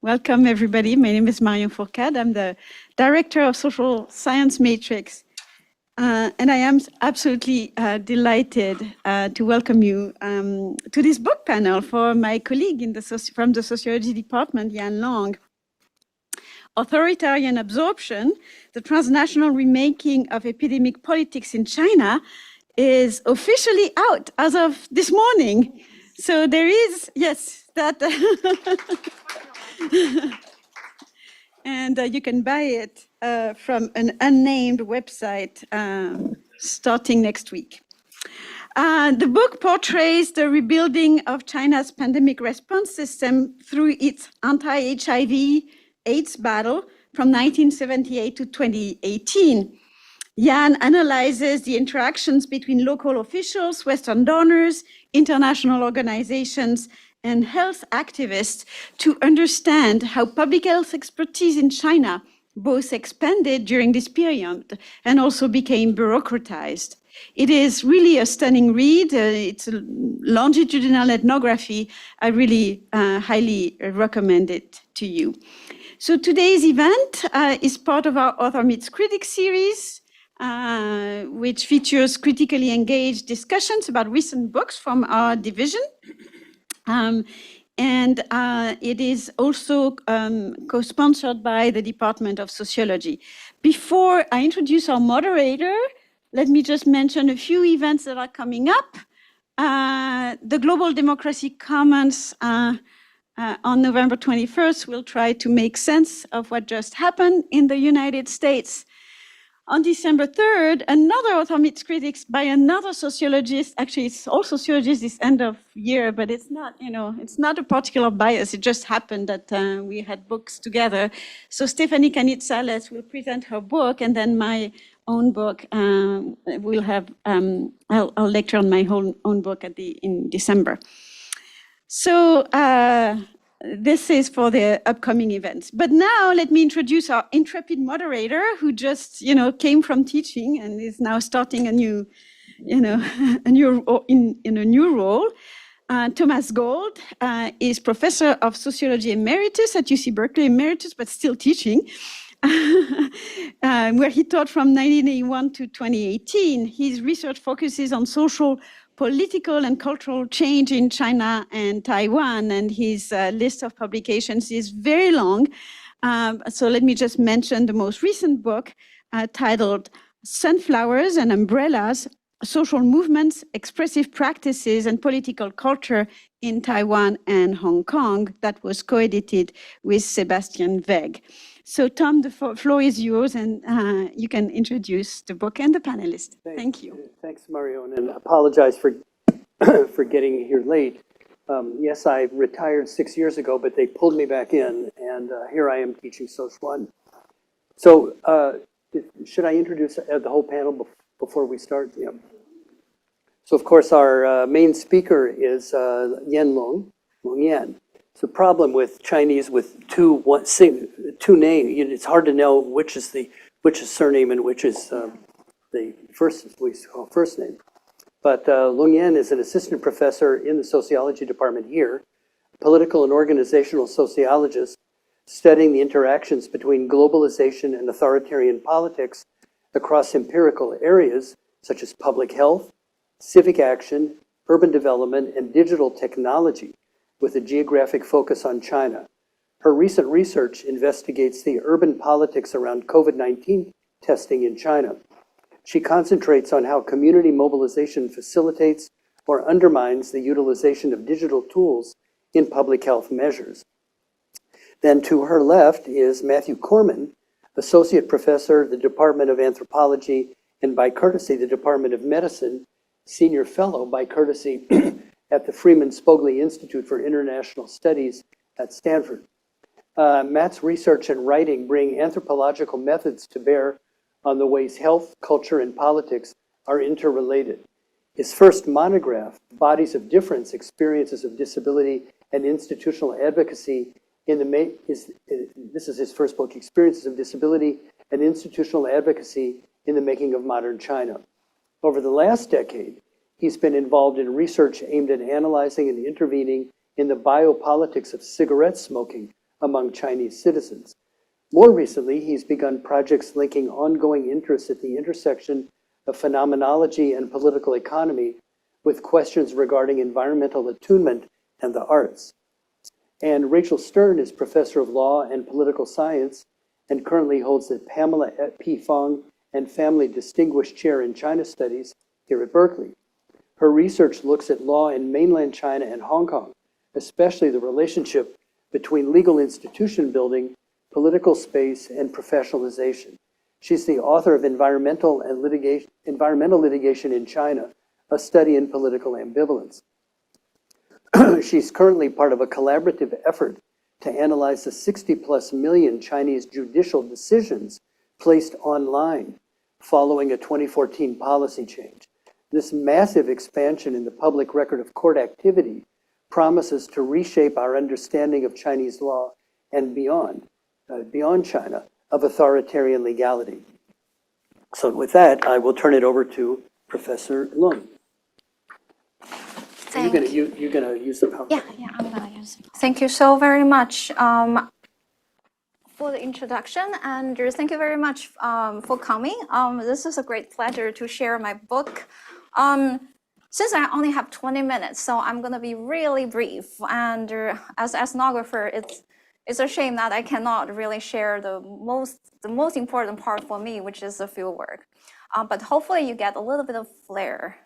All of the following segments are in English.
Welcome, everybody. My name is Marion Fourcade. I'm the Director of Social Science Matrix. And I am absolutely delighted to welcome you to this book panel for my colleague from the Sociology Department, Yan Long. Authoritarian Absorption, the Transnational Remaking of Epidemic Politics in China, is officially out as of this morning. So there is, yes, that... And you can buy it from an unnamed website starting next week. The book portrays the rebuilding of China's pandemic response system through its anti-HIV AIDS battle from 1978 to 2018. Yan analyzes the interactions between local officials, Western donors, international organizations, and health activists to understand how public health expertise in China both expanded during this period and also became bureaucratized. It is really a stunning read. It's a longitudinal ethnography. I really highly recommend it to you. So today's event is part of our Author Meets Critics series, which features critically engaged discussions about recent books from our division. It is also co-sponsored by the Department of Sociology. Before I introduce our moderator, let me just mention a few events that are coming up. The Global Democracy Commons on November 21st will try to make sense of what just happened in the United States. On December 3rd, another Author Meets Critics by another sociologist. Actually, it's all sociologists this end of year, but it's not, it's not a particular bias. It just happened that we had books together. So Stephanie Canit-Sales will present her book, and then my own book will have, I'll lecture on my own book in December. So this is for the upcoming events. But now let me introduce our intrepid moderator who just, came from teaching and is now starting a new, in a new role. Thomas Gold is professor of sociology emeritus at UC Berkeley, emeritus, but still teaching, where he taught from 1981 to 2018. His research focuses on social, political and cultural change in China and Taiwan, and his list of publications is very long. So let me just mention the most recent book titled Sunflowers and Umbrellas, Social Movements, Expressive Practices and Political Culture in Taiwan and Hong Kong, that was co-edited with Sebastian Weg. So Tom, the floor is yours, and you can introduce the book and the panelists. Thank you. Thanks, Marion, and apologize for for getting here late. Yes, I retired 6 years ago, but they pulled me back in, and here I am teaching Soc 1. So should I introduce the whole panel before we start? Yeah. So of course, our main speaker is Yan Long Yan. The problem with Chinese with two names, it's hard to know which is surname and which is the first name. But Long Yan is an assistant professor in the sociology department here, political and organizational sociologist, studying the interactions between globalization and authoritarian politics across empirical areas such as public health, civic action, urban development, and digital technology, with a geographic focus on China. Her recent research investigates the urban politics around COVID-19 testing in China. She concentrates on how community mobilization facilitates or undermines the utilization of digital tools in public health measures. Then to her left is Matthew Kohrman, Associate Professor of the Department of Anthropology, and by courtesy, the Department of Medicine, Senior Fellow by courtesy at the Freeman Spogli Institute for International Studies at Stanford. Matt's research and writing bring anthropological methods to bear on the ways health, culture, and politics are interrelated. His first monograph, Bodies of Difference, Experiences of Disability and Institutional Advocacy this is his first book, Experiences of Disability and Institutional Advocacy in the Making of Modern China. Over the last decade, he's been involved in research aimed at analyzing and intervening in the biopolitics of cigarette smoking among Chinese citizens. More recently, he's begun projects linking ongoing interests at the intersection of phenomenology and political economy with questions regarding environmental attunement and the arts. And Rachel Stern is professor of law and political science and currently holds the Pamela P. Fong and Family Distinguished Chair in China Studies here at Berkeley. Her research looks at law in mainland China and Hong Kong, especially the relationship between legal institution building, political space, and professionalization. She's the author of Environmental Litigation in China, a study in political ambivalence. She's currently part of a collaborative effort to analyze the 60+ million Chinese judicial decisions placed online following a 2014 policy change. This massive expansion in the public record of court activity promises to reshape our understanding of Chinese law and beyond China, of authoritarian legality. So with that, I will turn it over to Professor Lung. You're gonna use the PowerPoint. Yeah, I'm gonna use it. Thank you so very much for the introduction, and thank you very much for coming. This is a great pleasure to share my book. Since I only have 20 minutes, so I'm gonna be really brief. And as ethnographer, it's a shame that I cannot really share the most important part for me, which is the field work. But hopefully you get a little bit of flair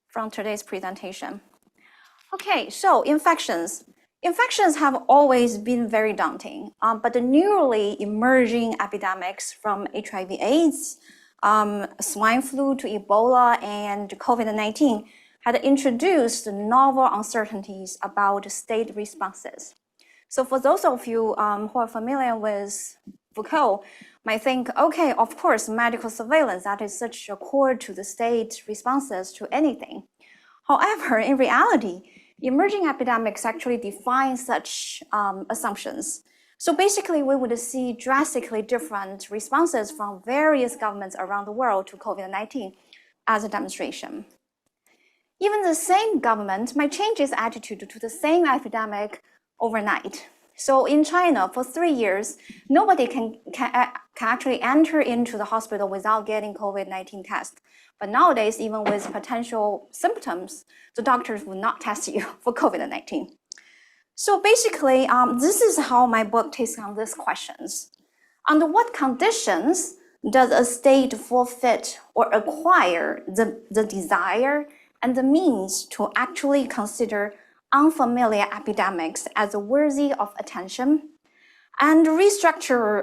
from today's presentation. Okay, so infections. Infections have always been very daunting, but the newly emerging epidemics from HIV/AIDS, swine flu to Ebola and COVID-19 had introduced novel uncertainties about state responses. So for those of you who are familiar with Foucault, might think, okay, of course, medical surveillance, that is such a core to the state responses to anything. However, in reality, emerging epidemics actually define such assumptions. So basically, we would see drastically different responses from various governments around the world to COVID-19 as a demonstran. Even the same government might change its attitude to the same epidemic overnight. So in China, for 3 years, nobody can actually enter into the hospital without getting COVID-19 test. But nowadays, even with potential symptoms, the doctors will not test you for COVID-19. So basically, this is how my book takes on these questions. Under what conditions does a state forfeit or acquire the desire and the means to actually consider unfamiliar epidemics as worthy of attention, and restructure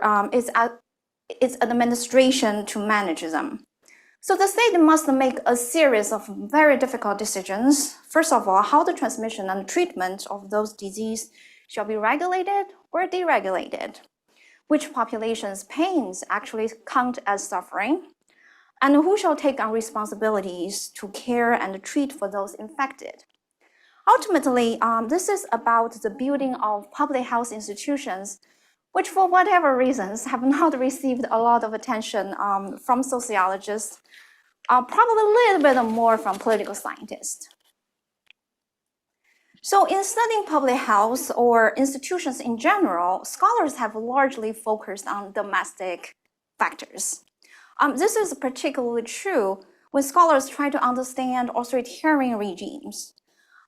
its administration to manage them? So the state must make a series of very difficult decisions. First of all, how the transmission and treatment of those diseases shall be regulated or deregulated, which populations' pains actually count as suffering, and who shall take on responsibilities to care and treat for those infected. Ultimately, this is about the building of public health institutions, which for whatever reasons have not received a lot of attention from sociologists, probably a little bit more from political scientists. So in studying public health or institutions in general, scholars have largely focused on domestic factors. This is particularly true when scholars try to understand authoritarian regimes.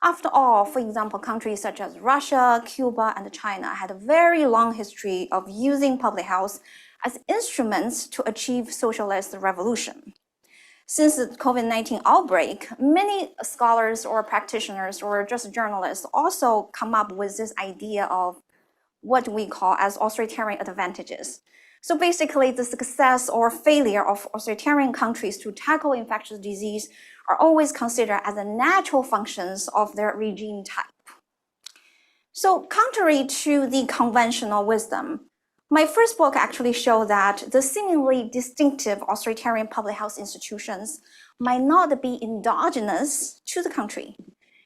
After all, for example, countries such as Russia, Cuba, and China had a very long history of using public health as instruments to achieve socialist revolution. Since the COVID-19 outbreak, many scholars or practitioners or just journalists also come up with this idea of what we call as authoritarian advantages. So basically, the success or failure of authoritarian countries to tackle infectious disease are always considered as the natural functions of their regime type. So contrary to the conventional wisdom, my first book actually showed that the seemingly distinctive authoritarian public health institutions might not be endogenous to the country.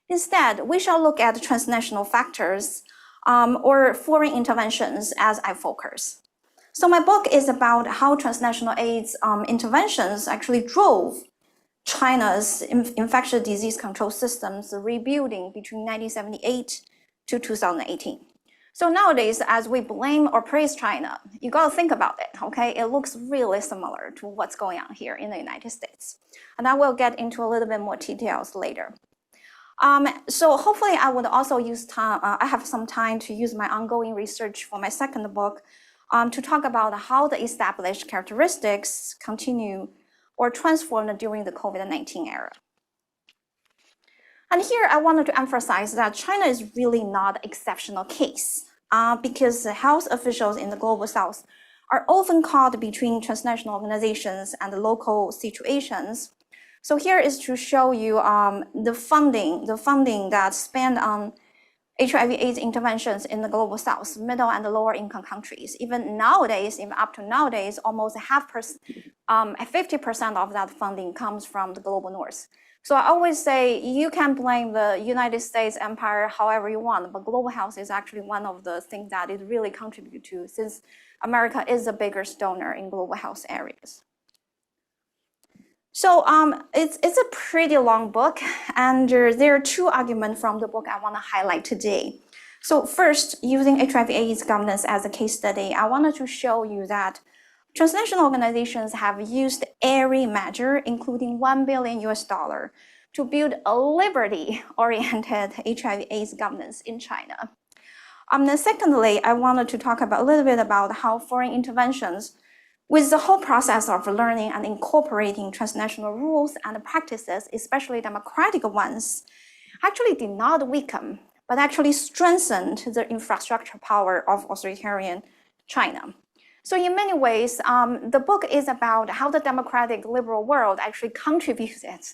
Instead, we shall look at transnational factors or foreign interventions as I focus. So my book is about how transnational AIDS interventions actually drove China's infectious disease control systems rebuilding between 1978 to 2018. So nowadays, as we blame or praise China, you got to think about it, okay? It looks really similar to what's going on here in the United States. And I will get into a little bit more details later. So hopefully I would also use time, I have some time to use my ongoing research for my second book to talk about how the established characteristics continue or transformed during the COVID-19 era. And here I wanted to emphasize that China is really not an exceptional case because the health officials in the global south are often caught between transnational organizations and the local situations. So here is to show you the funding that's spent on HIV/AIDS interventions in the global south, middle and lower income countries. Even nowadays, even up to nowadays, almost 50% of that funding comes from the global north. So I always say you can blame the United States empire however you want, but global health is actually one of the things that it really contributes to, since America is the biggest donor in global health areas. So it's a pretty long book, and there are two arguments from the book I want to highlight today. So first, using HIV/AIDS governance as a case study, I wanted to show you that transnational organizations have used every measure, including $1 billion to build a liberty-oriented HIV/AIDS governance in China. Then secondly, I wanted to talk a little bit about how foreign interventions, with the whole process of learning and incorporating transnational rules and practices, especially democratic ones, actually did not weaken, but actually strengthened the infrastructure power of authoritarian China. So in many ways, the book is about how the democratic liberal world actually contributed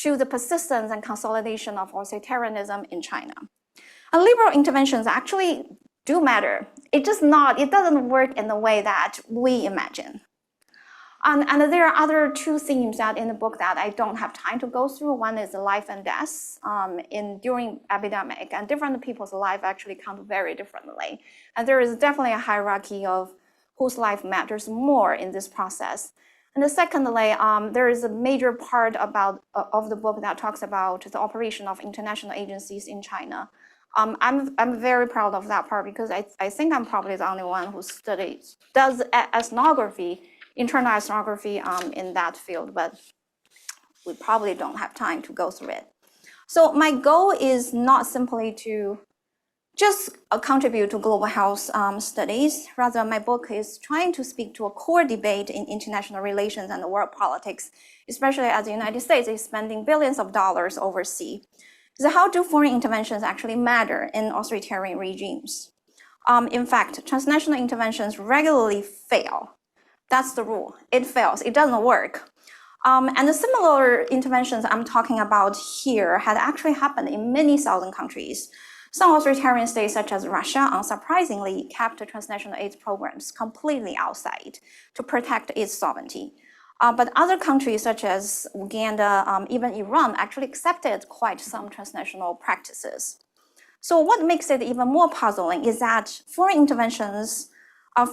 to the persistence and consolidation of authoritarianism in China. And liberal interventions actually do matter. It doesn't work in the way that we imagine. And there are other two themes that in the book that I don't have time to go through. One is life and death during epidemic, and different people's life actually count very differently. And there is definitely a hierarchy of whose life matters more in this process. And secondly, there is a major part of the book that talks about the operation of international agencies in China. I'm very proud of that part because I think I'm probably the only one who does ethnography, internal ethnography in that field, but we probably don't have time to go through it. So my goal is not simply to just contribute to global health studies. Rather, my book is trying to speak to a core debate in international relations and world politics, especially as the United States is spending billions of dollars overseas. So how do foreign interventions actually matter in authoritarian regimes? In fact, transnational interventions regularly fail. That's the rule. It fails. It doesn't work. And the similar interventions I'm talking about here had actually happened in many southern countries. Some authoritarian states, such as Russia, unsurprisingly kept transnational AIDS programs completely outside to protect its sovereignty. But other countries, such as Uganda, even Iran, actually accepted quite some transnational practices. So what makes it even more puzzling is that foreign interventions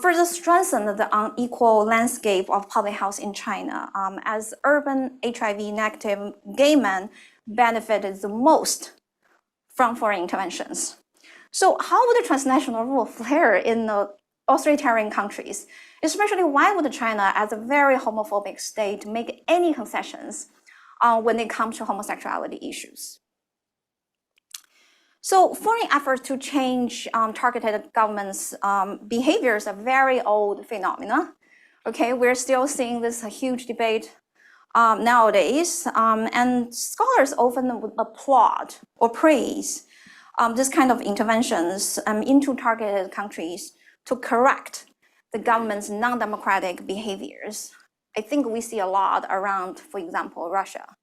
further strengthen the unequal landscape of public health in China, as urban HIV-negative gay men benefited the most from foreign interventions. So how would the transnational rule fare in the authoritarian countries? Especially, why would China, as a very homophobic state, make any concessions when it comes to homosexuality issues? So foreign efforts to change targeted governments' behaviors are very old phenomena. Okay, we're still seeing this huge debate nowadays, and scholars often would applaud or praise this kind of interventions into targeted countries to correct the government's non-democratic behaviors. I think we see a lot around, for example, Russia.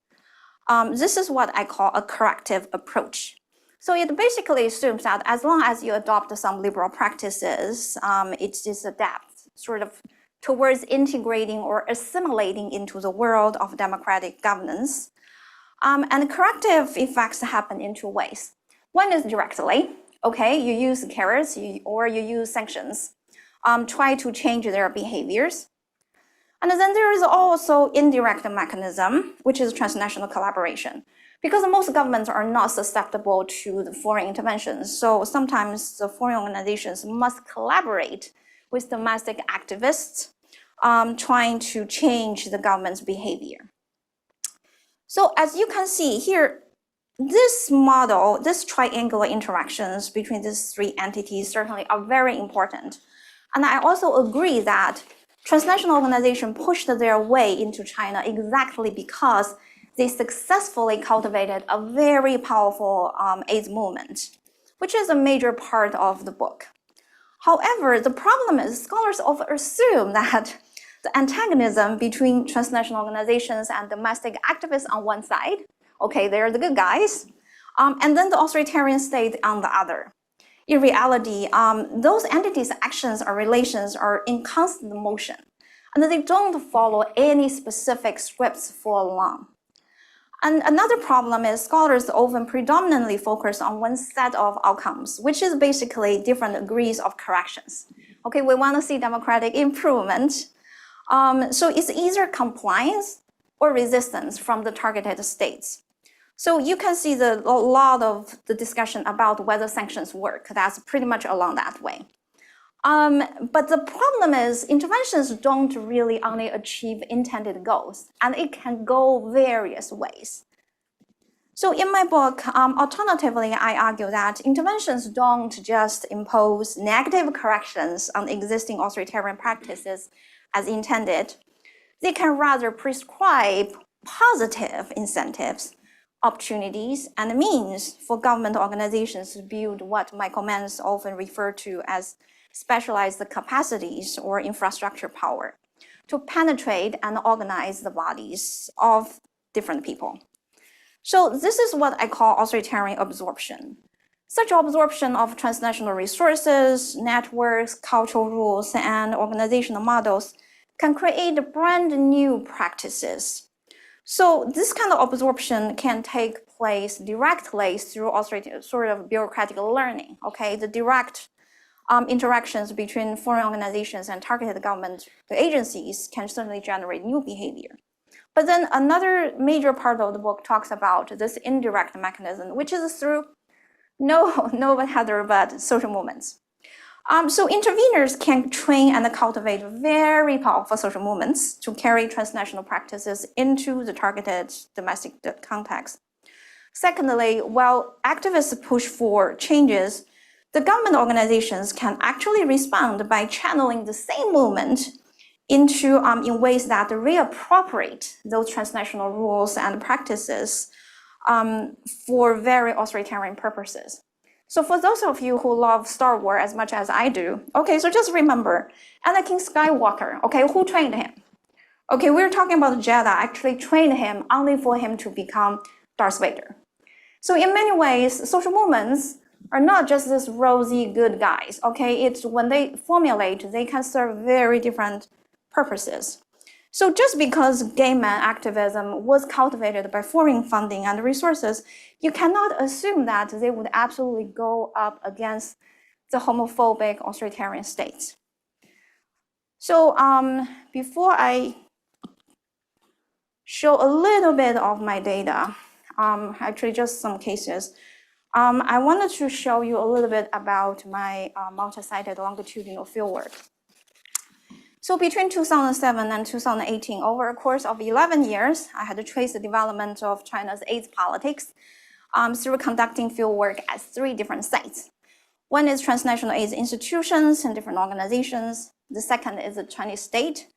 This is what I call a corrective approach. So it basically assumes that as long as you adopt some liberal practices, it is adapts sort of towards integrating or assimilating into the world of democratic governance. And corrective effects happen in two ways. One is directly, okay, you use carrots or you use sanctions, try to change their behaviors. And then there is also indirect mechanism, which is transnational collaboration. Because most governments are not susceptible to the foreign interventions, so sometimes the foreign organizations must collaborate with domestic activists trying to change the government's behavior. So as you can see here, this model, this triangular interactions between these three entities certainly are very important. And I also agree that transnational organizations pushed their way into China exactly because they successfully cultivated a very powerful AIDS movement, which is a major part of the book. However, the problem is scholars often assume that the antagonism between transnational organizations and domestic activists on one side, okay, they're the good guys, and then the authoritarian state on the other. In reality, those entities' actions or relations are in constant motion, and they don't follow any specific scripts for long. And another problem is scholars often predominantly focus on one set of outcomes, which is basically different degrees of corrections. Okay, we want to see democratic improvement. So it's either compliance or resistance from the targeted states. So you can see a lot of the discussion about whether sanctions work. That's pretty much along that way. But the problem is interventions don't really only achieve intended goals, and it can go various ways. So in my book, alternatively, I argue that interventions don't just impose negative corrections on existing authoritarian practices as intended. They can rather prescribe positive incentives, opportunities, and means for government organizations to build what Michael Mann often referred to as specialized capacities or infrastructure power to penetrate and organize the bodies of different people. So this is what I call authoritarian absorption. Such absorption of transnational resources, networks, cultural rules, and organizational models can create brand new practices. So this kind of absorption can take place directly through sort of bureaucratic learning, okay? The direct interactions between foreign organizations and targeted government agencies can certainly generate new behavior. But then another major part of the book talks about this indirect mechanism, which is through no other but social movements. So interveners can train and cultivate very powerful social movements to carry transnational practices into the targeted domestic context. Secondly, while activists push for changes, the government organizations can actually respond by channeling the same movement into in ways that reappropriate those transnational rules and practices for very authoritarian purposes. So for those of you who love Star Wars as much as I do, okay, so just remember, Anakin Skywalker, okay, who trained him? Okay, we're talking about Jedi actually trained him only for him to become Darth Vader. So in many ways, social movements are not just this rosy good guys, okay? It's when they formulate, they can serve very different purposes. So just because gay man activism was cultivated by foreign funding and resources, you cannot assume that they would absolutely go up against the homophobic authoritarian states. So before I show a little bit of my data, actually just some cases, I wanted to show you a little bit about my multi-sited longitudinal fieldwork. So between 2007 and 2018, over a course of 11 years, I had to trace the development of China's AIDS politics through conducting fieldwork at 3 different sites. One is transnational AIDS institutions and different organizations. The second is the Chinese state.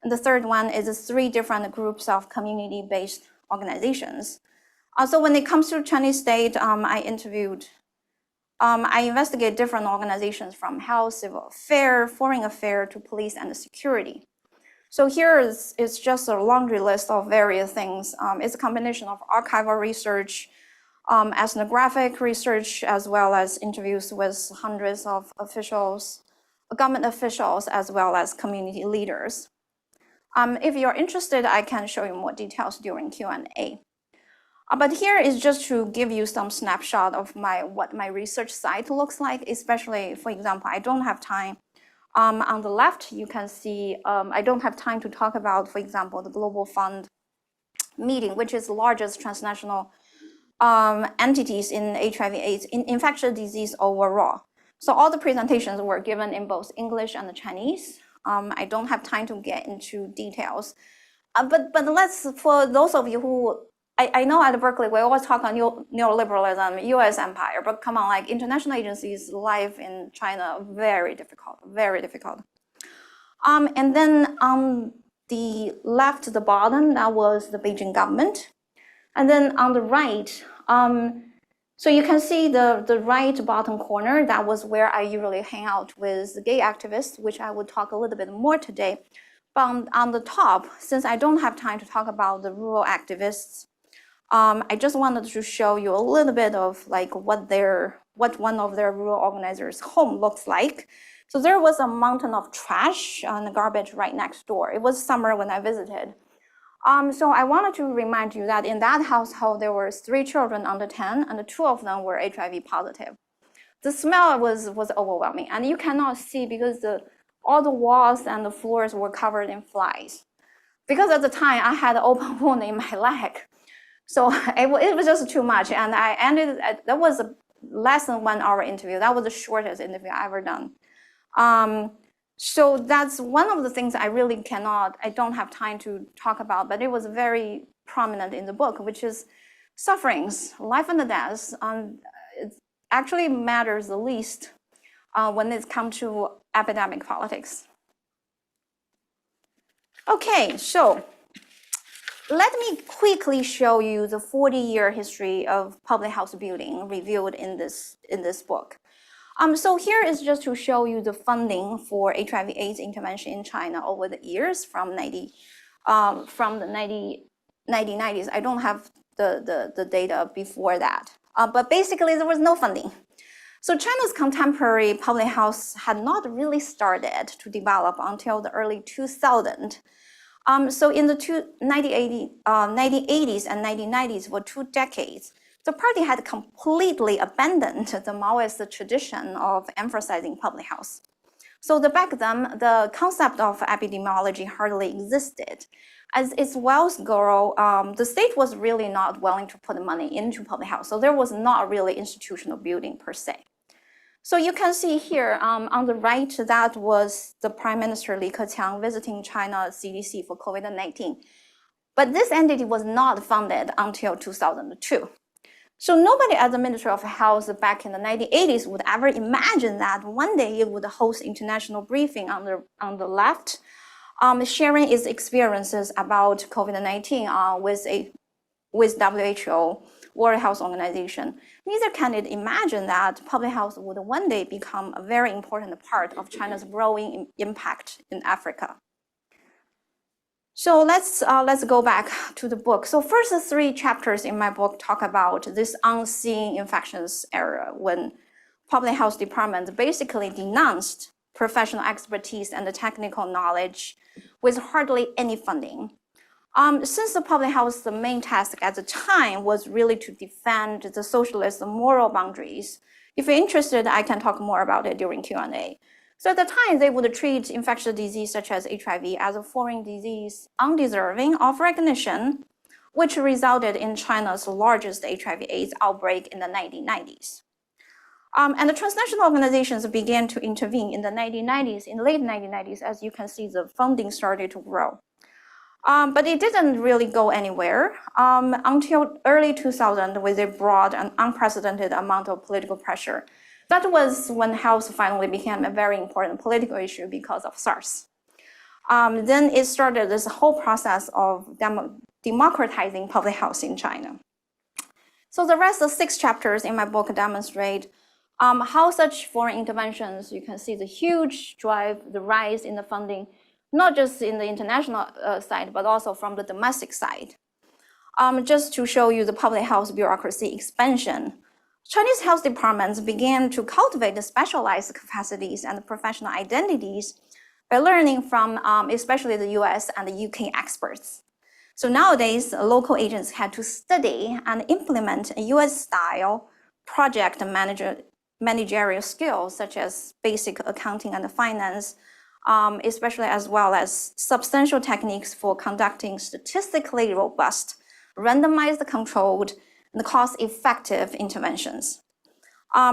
And the third one is 3 different groups of community-based organizations. So when it comes to Chinese state, I investigate different organizations from health, civil affairs, foreign affairs to police and security. So here is just a laundry list of various things. It's a combination of archival research, ethnographic research, as well as interviews with hundreds of officials, government officials, as well as community leaders. If you're interested, I can show you more details during Q&A. But here is just to give you some snapshot of what my research site looks like, especially, for example, I don't have time. On the left, you can see, I don't have time to talk about, for example, the Global Fund meeting, which is the largest transnational entities in HIV/AIDS, in infectious disease overall. So all the presentations were given in both English and Chinese. I don't have time to get into details. But let's, for those of you who, I know at Berkeley, we always talk on neoliberalism, US empire, but come on, like international agencies, life in China, very difficult, very difficult. And then on the left, the bottom, that was the Beijing government. And then on the right, so you can see the right bottom corner, that was where I usually hang out with gay activists, which I would talk a little bit more today. But on the top, since I don't have time to talk about the rural activists, I just wanted to show you a little bit of like what one of their rural organizers' home looks like. So there was a mountain of trash and garbage right next door. It was summer when I visited. So I wanted to remind you that in that household, there were 3 children under 10, and 2 of them were HIV positive. The smell was overwhelming, and you cannot see because all the walls and the floors were covered in flies. Because at the time, I had an open wound in my leg. So it was just too much, and I ended, that was a less than 1 hour interview. That was the shortest interview I ever done. So that's one of the things I really I don't have time to talk about, but it was very prominent in the book, which is sufferings, life and death. It actually matters the least when it comes to epidemic politics. Okay, so let me quickly show you the 40-year history of public house building reviewed in this book. So here is just to show you the funding for HIV/AIDS intervention in China over the years from the 1990s. I don't have the data before that, but basically there was no funding. So China's contemporary public house had not really started to develop until the early 2000s. So in the 1980s and 1990s, for 2 decades, the party had completely abandoned the Maoist tradition of emphasizing public health. So back then, the concept of epidemiology hardly existed. As its wealth grew, the state was really not willing to put money into public health. So there was not really institutional building per se. So you can see here on the right, that was the Prime Minister Li Keqiang visiting China CDC for COVID-19. But this entity was not funded until 2002. So nobody at the Ministry of Health back in the 1980s would ever imagine that one day it would host international briefing on the left, sharing its experiences about COVID-19 with WHO, World Health Organization. Neither can it imagine that public health would one day become a very important part of China's growing impact in Africa. So let's go back to the book. So first 3 chapters in my book talk about this unseen infections era when public health departments basically denounced professional expertise and the technical knowledge with hardly any funding. Since the public health's main task at the time was really to defend the socialist moral boundaries, if you're interested, I can talk more about it during Q&A. So at the time, they would treat infectious disease such as HIV as a foreign disease undeserving of recognition, which resulted in China's largest HIV/AIDS outbreak in the 1990s. And the transnational organizations began to intervene in the 1990s, in late 1990s, as you can see, the funding started to grow. But it didn't really go anywhere until early 2000, where they brought an unprecedented amount of political pressure. That was when health finally became a very important political issue because of SARS. Then it started this whole process of democratizing public health in China. So the rest of 6 chapters in my book demonstrate how such foreign interventions, you can see the huge drive, the rise in the funding, not just in the international side, but also from the domestic side. Just to show you the public health bureaucracy expansion, Chinese health departments began to cultivate the specialized capacities and professional identities by learning from especially the US and the UK experts. So nowadays, local agents had to study and implement a US-style project managerial skills, such as basic accounting and finance, especially as well as substantial techniques for conducting statistically robust, randomized, controlled, and cost-effective interventions.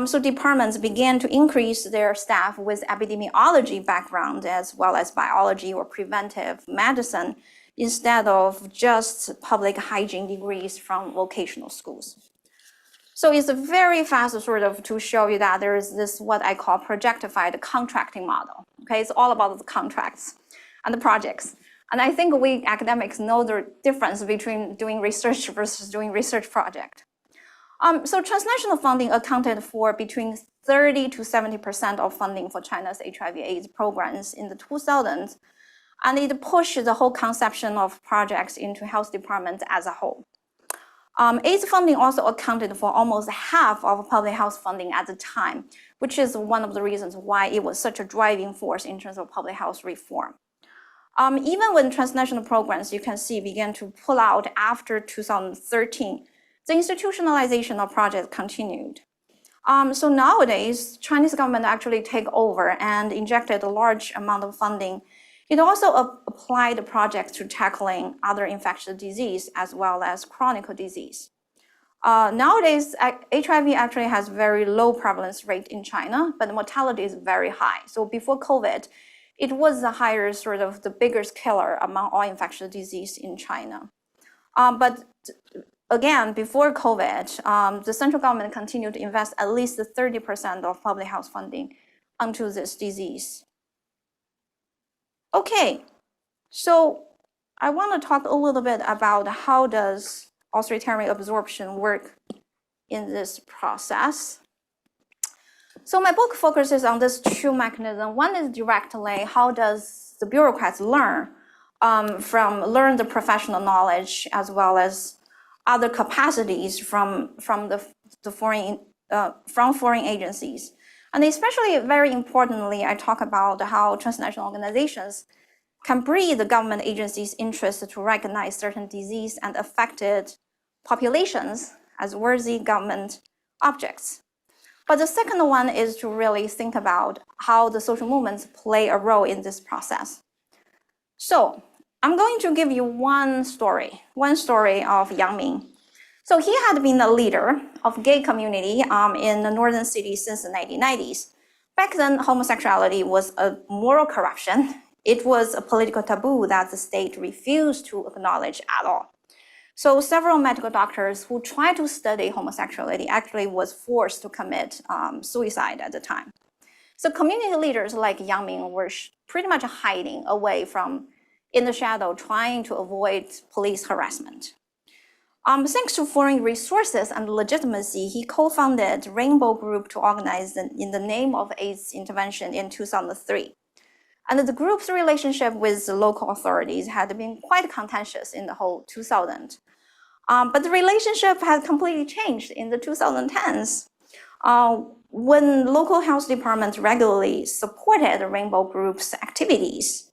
So departments began to increase their staff with epidemiology background as well as biology or preventive medicine instead of just public hygiene degrees from vocational schools. So it's a very fast sort of to show you that there is this what I call projectified contracting model. Okay, it's all about the contracts and the projects. And I think we academics know the difference between doing research versus doing research project. So transnational funding accounted for between 30 to 70% of funding for China's HIV/AIDS programs in the 2000s, and it pushed the whole conception of projects into health departments as a whole. AIDS funding also accounted for almost half of public health funding at the time, which is one of the reasons why it was such a driving force in terms of public health reform. Even when transnational programs, you can see, began to pull out after 2013, the institutionalization of projects continued. So nowadays, Chinese government actually take over and injected a large amount of funding. It also applied projects to tackling other infectious disease as well as chronic disease. Nowadays, HIV actually has very low prevalence rate in China, but the mortality is very high. So before COVID, it was the higher sort of the biggest killer among all infectious disease in China. But again, before COVID, the central government continued to invest at least 30% of public health funding onto this disease. Okay, so I want to talk a little bit about how does authoritarian absorption work in this process. So my book focuses on these two mechanisms. One is directly how does the bureaucrats learn the professional knowledge as well as other capacities from foreign agencies. And especially very importantly, I talk about how transnational organizations can breed the government agencies' interest to recognize certain disease and affected populations as worthy government objects. But the second one is to really think about how the social movements play a role in this process. So I'm going to give you one story of Yang Ming. So he had been a leader of gay community in the northern cities since the 1990s. Back then, homosexuality was a moral corruption. It was a political taboo that the state refused to acknowledge at all. So several medical doctors who tried to study homosexuality actually was forced to commit suicide at the time. So community leaders like Yang Ming were pretty much hiding away from in the shadow, trying to avoid police harassment. Thanks to foreign resources and legitimacy, he co-founded Rainbow Group to organize in the name of AIDS intervention in 2003. And the group's relationship with the local authorities had been quite contentious in the whole 2000s. But the relationship has completely changed in the 2010s when local health departments regularly supported Rainbow Group's activities.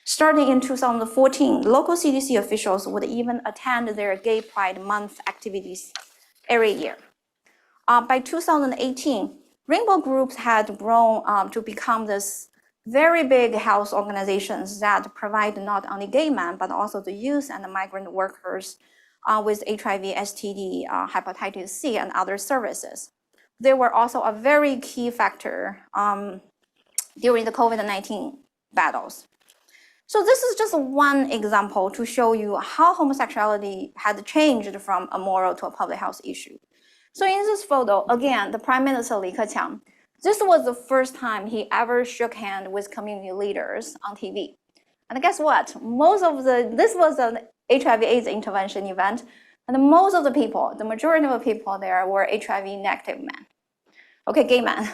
Starting in 2014, local CDC officials would even attend their Gay Pride Month activities every year. By 2018, Rainbow Groups had grown to become this very big health organizations that provide not only gay men, but also the youth and the migrant workers with HIV, STD, hepatitis C, and other services. They were also a very key factor during the COVID-19 battles. So this is just one example to show you how homosexuality had changed from a moral to a public health issue. So in this photo, again, the Prime Minister Li Keqiang, this was the first time he ever shook hands with community leaders on TV. And guess what? This was an HIV/AIDS intervention event, and most of the people, the majority of the people there were HIV-negative men. Okay, gay men.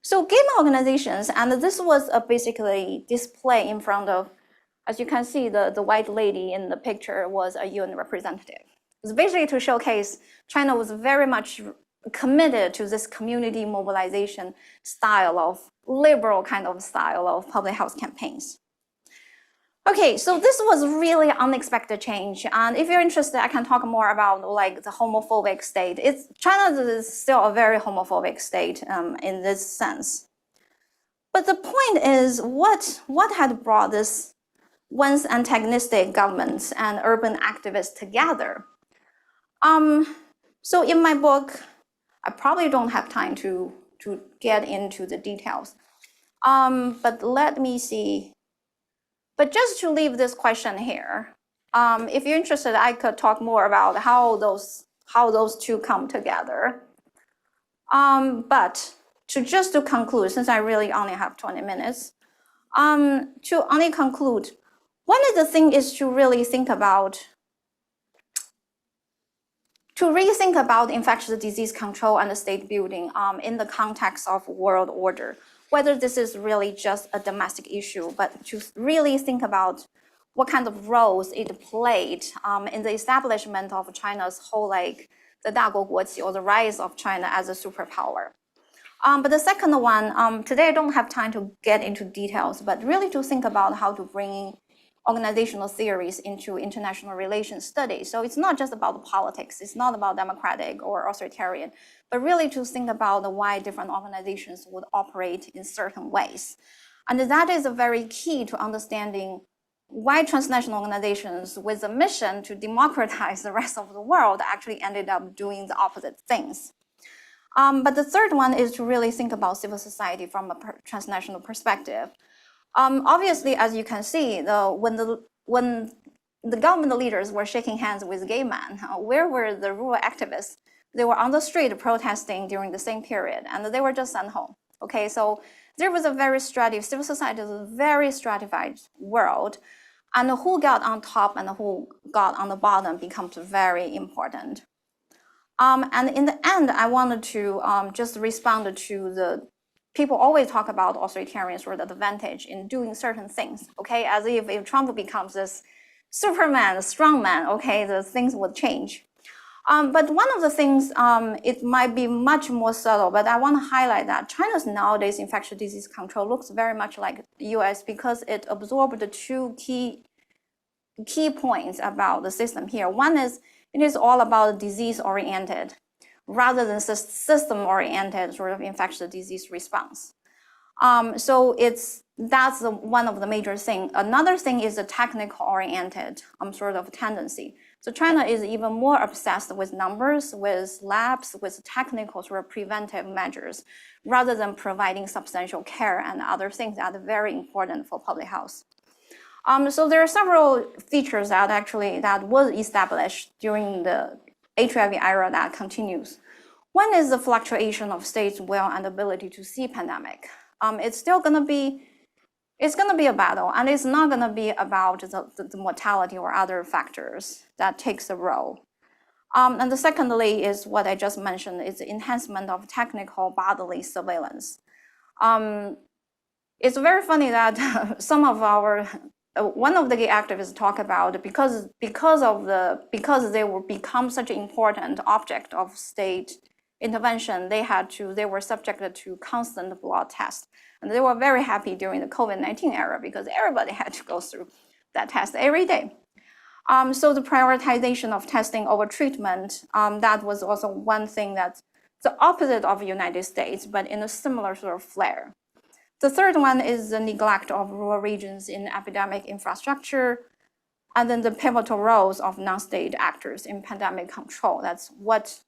So gay men organizations, and this was a basically display in front of, as you can see, the white lady in the picture was a UN representative. It's basically to showcase China was very much committed to this community mobilization style of liberal kind of style of public health campaigns. Okay, so this was really unexpected change. And if you're interested, I can talk more about like the homophobic state. China is still a very homophobic state in this sense. But the point is, what had brought this once antagonistic governments and urban activists together? So in my book, I probably don't have time to get into the details. But let me see. But just to leave this question here, if you're interested, I could talk more about how those two come together. But to conclude, since I really only have 20 minutes, to only conclude, one of the things is to really think about infectious disease control and state building in the context of world order, whether this is really just a domestic issue, but to really think about what kind of roles it played in the establishment of China's whole, like the 大国国际, or the rise of China as a superpower. But the second one, today I don't have time to get into details, but really to think about how to bring organizational theories into international relations studies. So it's not just about politics, it's not about democratic or authoritarian, but really to think about why different organizations would operate in certain ways. And that is a very key to understanding why transnational organizations with a mission to democratize the rest of the world actually ended up doing the opposite things. But the third one is to really think about civil society from a transnational perspective. Obviously, as you can see, when the government leaders were shaking hands with gay men, where were the rural activists? They were on the street protesting during the same period, and they were just sent home. Okay, so there was a very civil society is a very stratified world, and who got on top and who got on the bottom becomes very important. And in the end, I wanted to just respond to the people always talk about authoritarians or the advantage in doing certain things, okay? As if Trump becomes this Superman, strongman, okay, the things would change. But one of the things, it might be much more subtle, but I want to highlight that China's nowadays infectious disease control looks very much like the US because it absorbed the two key points about the system here. One is, it is all about disease-oriented rather than system-oriented sort of infectious disease response. So that's one of the major things. Another thing is the technical-oriented sort of tendency. So China is even more obsessed with numbers, with labs, with technical sort of preventive measures, rather than providing substantial care and other things that are very important for public health. So there are several features that was established during the HIV era that continues. One is the fluctuation of states' will and ability to see pandemic. It's still going to be a battle, and it's not going to be about the mortality or other factors that takes a role. And the secondly is what I just mentioned, is the enhancement of technical bodily surveillance. It's very funny that some of our one of the gay activists talk about because they will become such an important object of state intervention, they were subjected to constant blood tests. And they were very happy during the COVID-19 era because everybody had to go through that test every day. So the prioritization of testing over treatment, that was also one thing that's the opposite of the United States, but in a similar sort of flare. The third one is the neglect of rural regions in epidemic infrastructure, and then the pivotal roles of non-state actors in pandemic control. That's what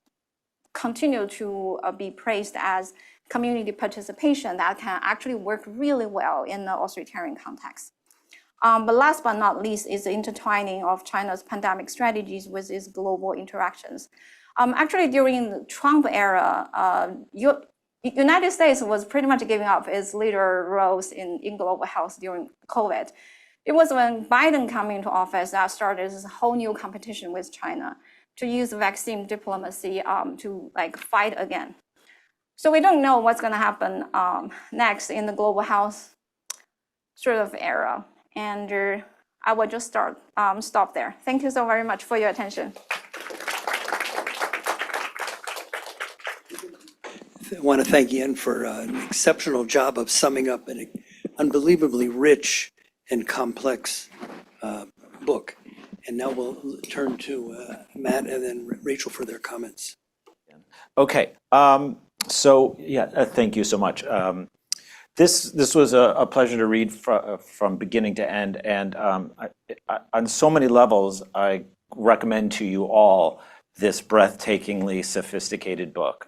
continue to be praised as community participation that can actually work really well in the authoritarian context. But last but not least is the intertwining of China's pandemic strategies with its global interactions. Actually, during the Trump era, United States was pretty much giving up its leader roles in global health during COVID. It was when Biden came into office that started this whole new competition with China to use vaccine diplomacy to fight again. So we don't know what's going to happen next in the global health sort of era. And I will just stop there. Thank you so very much for your attention. I want to thank Yen for an exceptional job of summing up an unbelievably rich and complex book. And now we'll turn to Matt and then Rachel for their comments. Okay, so yeah, thank you so much. This was a pleasure to read from beginning to end, and on so many levels, I recommend to you all this breathtakingly sophisticated book.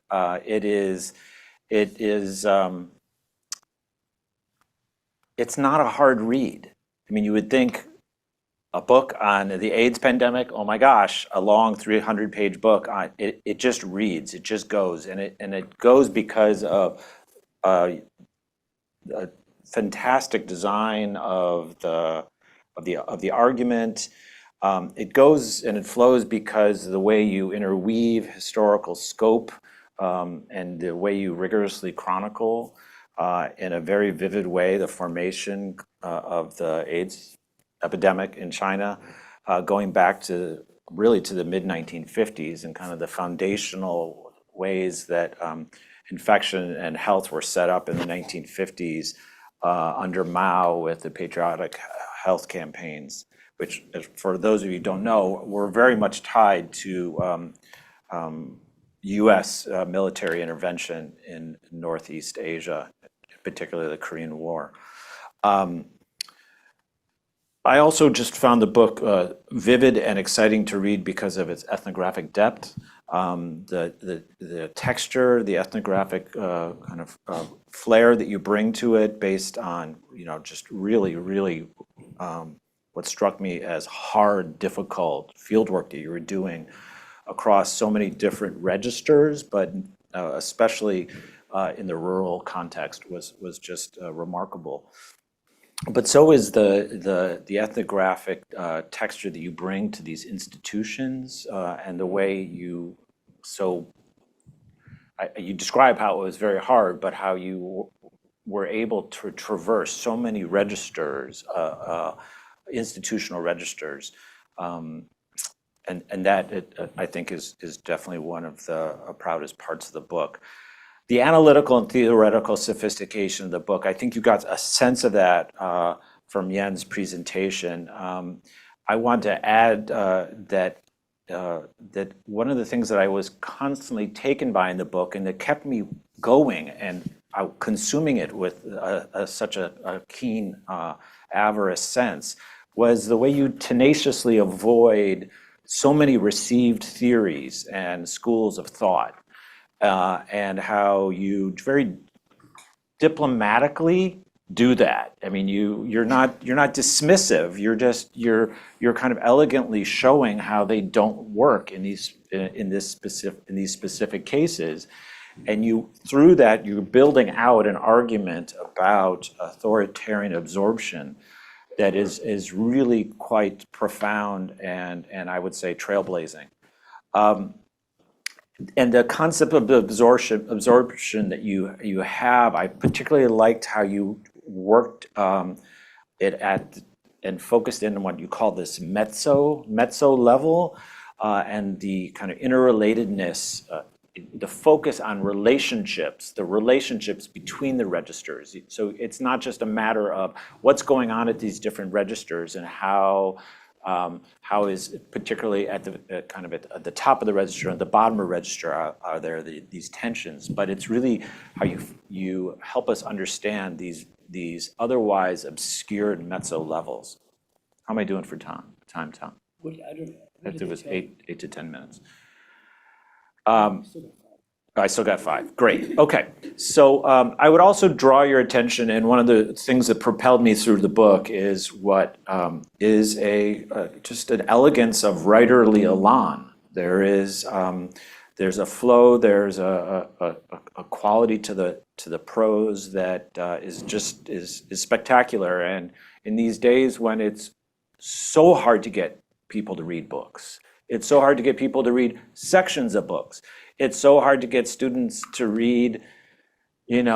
It's not a hard read. I mean, you would think a book on the AIDS pandemic, oh my gosh, a long 300-page book on it. It just reads, it just goes, and it goes because of a fantastic design of the argument. It goes and it flows because of the way you interweave historical scope and the way you rigorously chronicle in a very vivid way the formation of the AIDS epidemic in China, going back to really to the mid-1950s and kind of the foundational ways that infection and health were set up in the 1950s under Mao with the patriotic health campaigns, which, for those of you who don't know, were very much tied to U.S. Military intervention in Northeast Asia, particularly the Korean War. I also just found the book vivid and exciting to read because of its ethnographic depth, the texture, the ethnographic kind of flair that you bring to it, based on just really what struck me as hard, difficult fieldwork that you were doing across so many different registers, but especially in the rural context was just remarkable. But so is the ethnographic texture that you bring to these institutions, and the way you describe how it was very hard, but how you were able to traverse so many registers, institutional registers, and that I think is definitely one of the proudest parts of the book. The analytical and theoretical sophistication of the book, I think you got a sense of that from Yen's presentation. I want to add that one of the things that I was constantly taken by in the book, and that kept me going and consuming it with such a keen avarice sense, was the way you tenaciously avoid so many received theories and schools of thought. And how you very diplomatically do that. I mean, you're not dismissive. You're kind of elegantly showing how they don't work in these specific cases, and through that you're building out an argument about authoritarian absorption that is really quite profound and I would say trailblazing. And the concept of absorption that you have, I particularly liked how you worked it and focused in on what you call this mezzo level, and the kind of interrelatedness, the focus on relationships, the relationships between the registers. So it's not just a matter of what's going on at these different registers and how is particularly at the top of the register and the bottom of the register are there these tensions, but it's really how you help us understand these otherwise obscured mezzo levels. How am I doing for time, Tom? I don't know. It was 8 to 10 minutes. I still got 5. Great. Okay. So I would also draw your attention, and one of the things that propelled me through the book is what is just an elegance of writerly elan. There's a flow. There's a quality to the prose that is spectacular. And in these days when it's so hard to get people to read books, it's so hard to get people to read sections of books. It's so hard to get students to read, an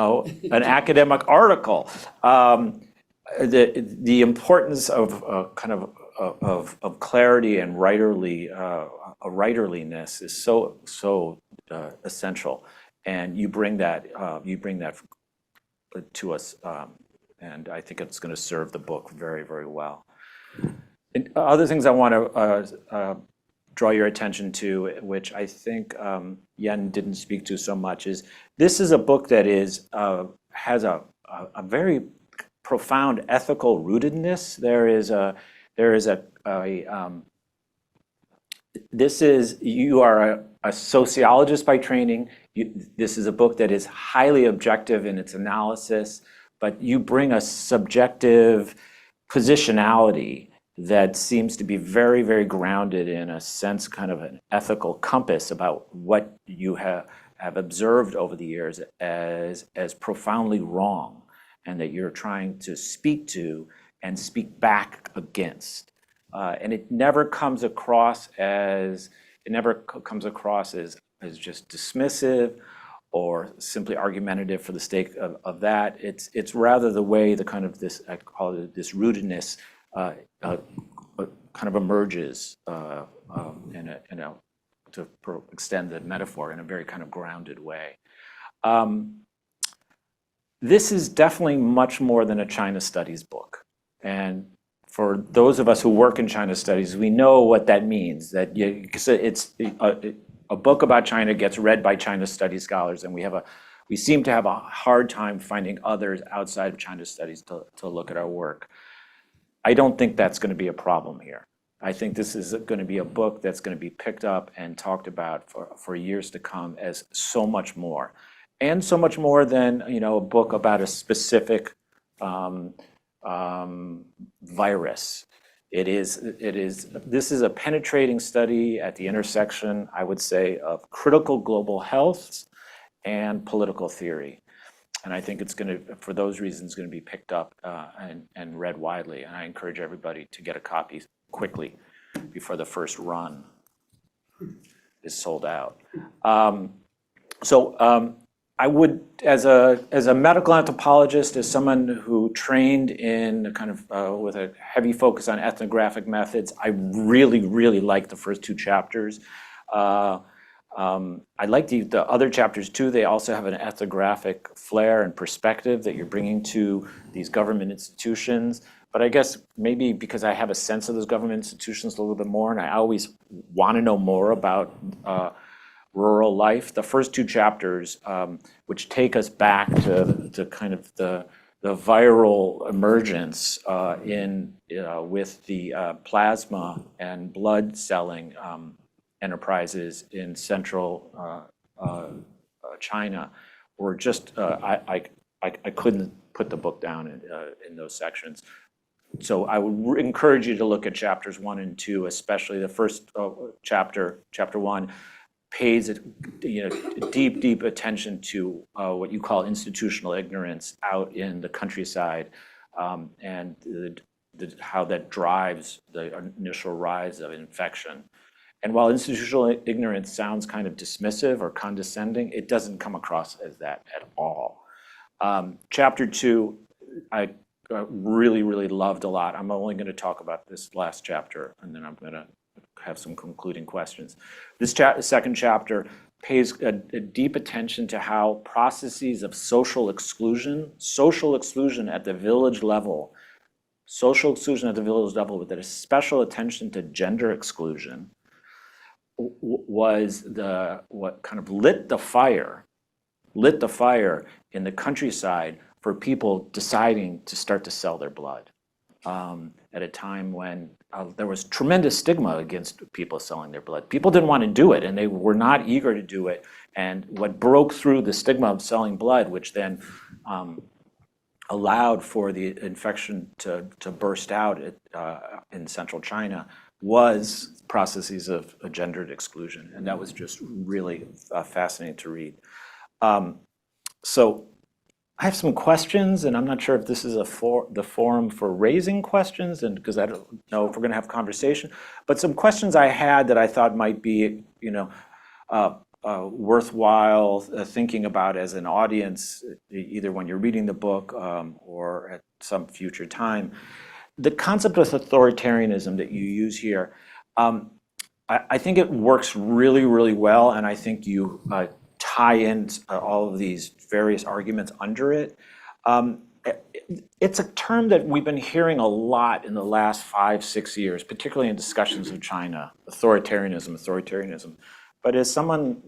academic article. The importance of kind of clarity and writerliness is so essential, and you bring that to us, and I think it's going to serve the book very, very well. And other things I want to draw your attention to, which I think Yen didn't speak to so much, is this is a book that has a very profound ethical rootedness. There is a you are a sociologist by training. This is a book that is highly objective in its analysis, but you bring a subjective positionality that seems to be very, very grounded in a sense, kind of an ethical compass about what you have observed over the years as profoundly wrong, and that you're trying to speak to and speak back against. And it never comes across as just dismissive or simply argumentative for the sake of that. It's rather the way the kind of this, I call it this rootedness, kind of emerges to extend the metaphor in a very kind of grounded way. This is definitely much more than a China studies book. And for those of us who work in China studies, we know what that means. That it's a book about China gets read by China studies scholars, and we seem to have a hard time finding others outside of China studies to look at our work. I don't think that's going to be a problem here. I think this is going to be a book that's going to be picked up and talked about for years to come as so much more, and so much more than a book about a specific virus. This is a penetrating study at the intersection, I would say, of critical global health and political theory. And I think it's going to, for those reasons, going to be picked up and read widely. And I encourage everybody to get a copy quickly before the first run is sold out. I would, as a medical anthropologist, as someone who trained in kind of with a heavy focus on ethnographic methods, I really, really like the first two chapters. I like the other chapters too. They also have an ethnographic flair and perspective that you're bringing to these government institutions. But I guess maybe because I have a sense of those government institutions a little bit more, and I always want to know more about rural life. The first two chapters, which take us back to kind of the viral emergence with the plasma and blood selling enterprises in central China, were just I couldn't put the book down in those sections. So I would encourage you to look at chapters 1 and 2, especially the first chapter 1. Pays deep attention to what you call institutional ignorance out in the countryside, and how that drives the initial rise of infection. And while institutional ignorance sounds kind of dismissive or condescending, it doesn't come across as that at all. Chapter 2, I really loved a lot. I'm only going to talk about this last chapter, and then I'm going to have some concluding questions. This second chapter pays a deep attention to how processes of social exclusion at the village level, with a special attention to gender exclusion, was what kind of lit the fire in the countryside for people deciding to start to sell their blood at a time when there was tremendous stigma against people selling their blood. People didn't want to do it, and they were not eager to do it. And what broke through the stigma of selling blood, which then allowed for the infection to burst out in central China, was processes of gendered exclusion. And that was just really fascinating to read. So I have some questions, and I'm not sure if this is the forum for raising questions, and because I don't know if we're going to have conversation. But some questions I had that I thought might be, worthwhile thinking about as an audience, either when you're reading the book or at some future time. The concept of authoritarianism that you use here, I think it works really, really well, and I think you tie in all of these various arguments under it. It's a term that we've been hearing a lot in the last 5-6 years, particularly in discussions of China, authoritarianism. But as someone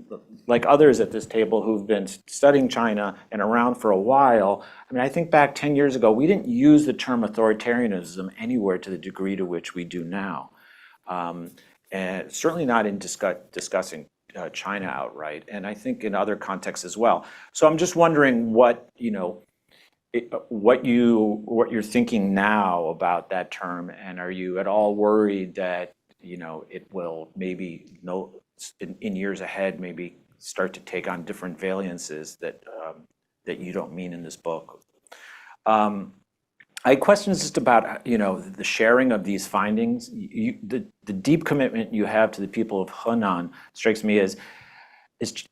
like others at this table who've been studying China and around for a while, I mean, I think back 10 years ago, we didn't use the term authoritarianism anywhere to the degree to which we do now. and certainly not in discussing China outright, and I think in other contexts as well. So I'm just wondering what you're thinking now about that term, and are you at all worried that it will maybe in years ahead maybe start to take on different valiances that you don't mean in this book? I had questions just about the sharing of these findings. The deep commitment you have to the people of Henan strikes me as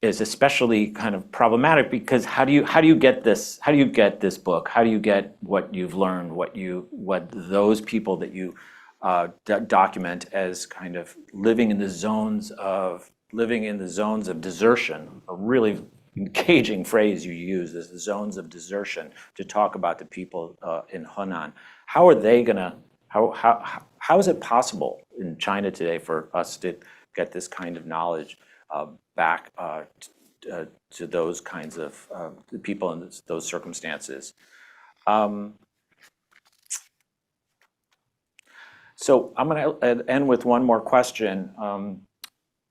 especially kind of problematic, because how do you get this book? How do you get what you've learned, what those people that you document as kind of living in the zones of desertion, a really engaging phrase you use, is the zones of desertion, to talk about the people in Henan. How are they gonna? How is it possible in China today for us to get this kind of knowledge back to those kinds of the people in those circumstances? So I'm going to end with one more question.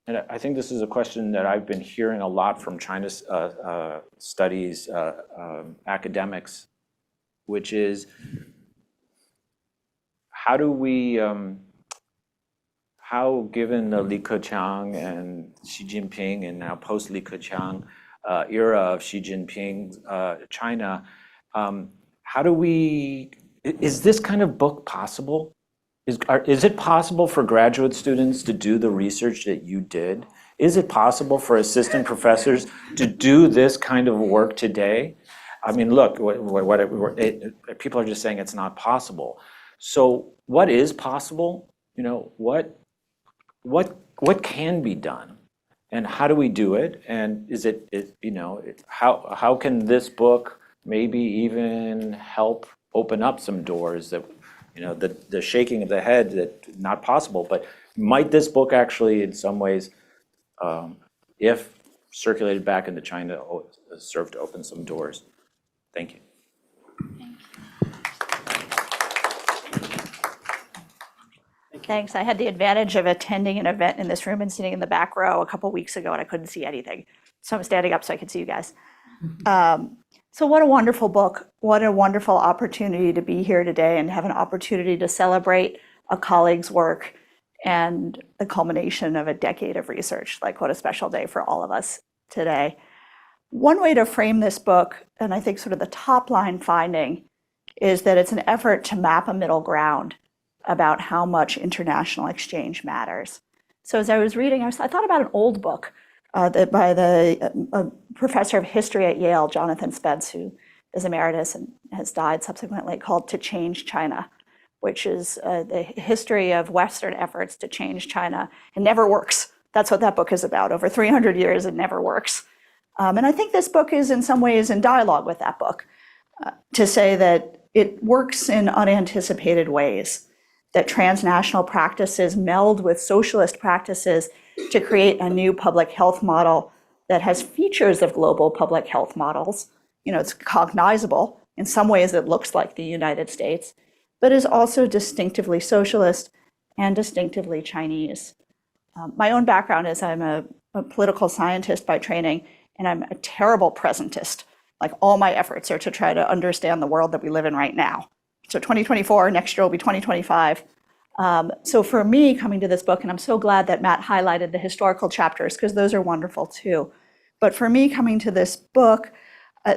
And I think this is a question that I've been hearing a lot from China's studies academics, which is, how do we, given the Li Keqiang and Xi Jinping and now post-Li Keqiang era of Xi Jinping's China, is this kind of book possible? Is it possible for graduate students to do the research that you did? Is it possible for assistant professors to do this kind of work today? I mean, look, people are just saying it's not possible. So what is possible? What can be done? And how do we do it? And how can this book maybe even help open up some doors that, the shaking of the head, that not possible, but might this book actually in some ways, if circulated back into China, serve to open some doors? Thank you. Thanks. I had the advantage of attending an event in this room and sitting in the back row a couple weeks ago, and I couldn't see anything. So I'm standing up so I can see you guys. So what a wonderful book. What a wonderful opportunity to be here today and have an opportunity to celebrate a colleague's work and the culmination of a decade of research. Like, what a special day for all of us today. One way to frame this book, and I think sort of the top line finding, is that it's an effort to map a middle ground about how much international exchange matters. So as I was reading, I thought about an old book by the professor of history at Yale, Jonathan Spence, who is Emeritus and has died subsequently, called To Change China, which is the history of Western efforts to change China. It never works. That's what that book is about. Over 300 years, it never works. And I think this book is in some ways in dialogue with that book, to say that it works in unanticipated ways, that transnational practices meld with socialist practices to create a new public health model that has features of global public health models. It's cognizable. In some ways, it looks like the United States, but is also distinctively socialist and distinctively Chinese. My own background is I'm a political scientist by training, and I'm a terrible presentist. Like, all my efforts are to try to understand the world that we live in right now. So 2024, next year will be 2025. So for me, coming to this book, and I'm so glad that Matt highlighted the historical chapters, because those are wonderful too. But for me, coming to this book,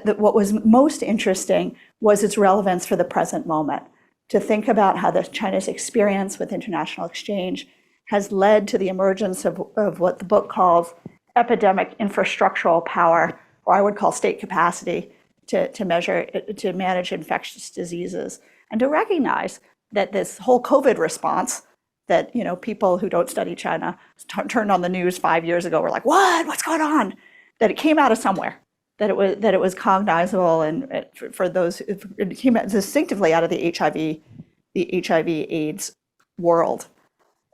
what was most interesting was its relevance for the present moment, to think about how China's experience with international exchange has led to the emergence of what the book calls epidemic infrastructural power, or I would call state capacity, to manage infectious diseases, and to recognize that this whole COVID response that people who don't study China turned on the news 5 years ago were like, what's going on? That it came out of somewhere, that it was cognizable, and for those, it came out distinctively out of the HIV/AIDS world.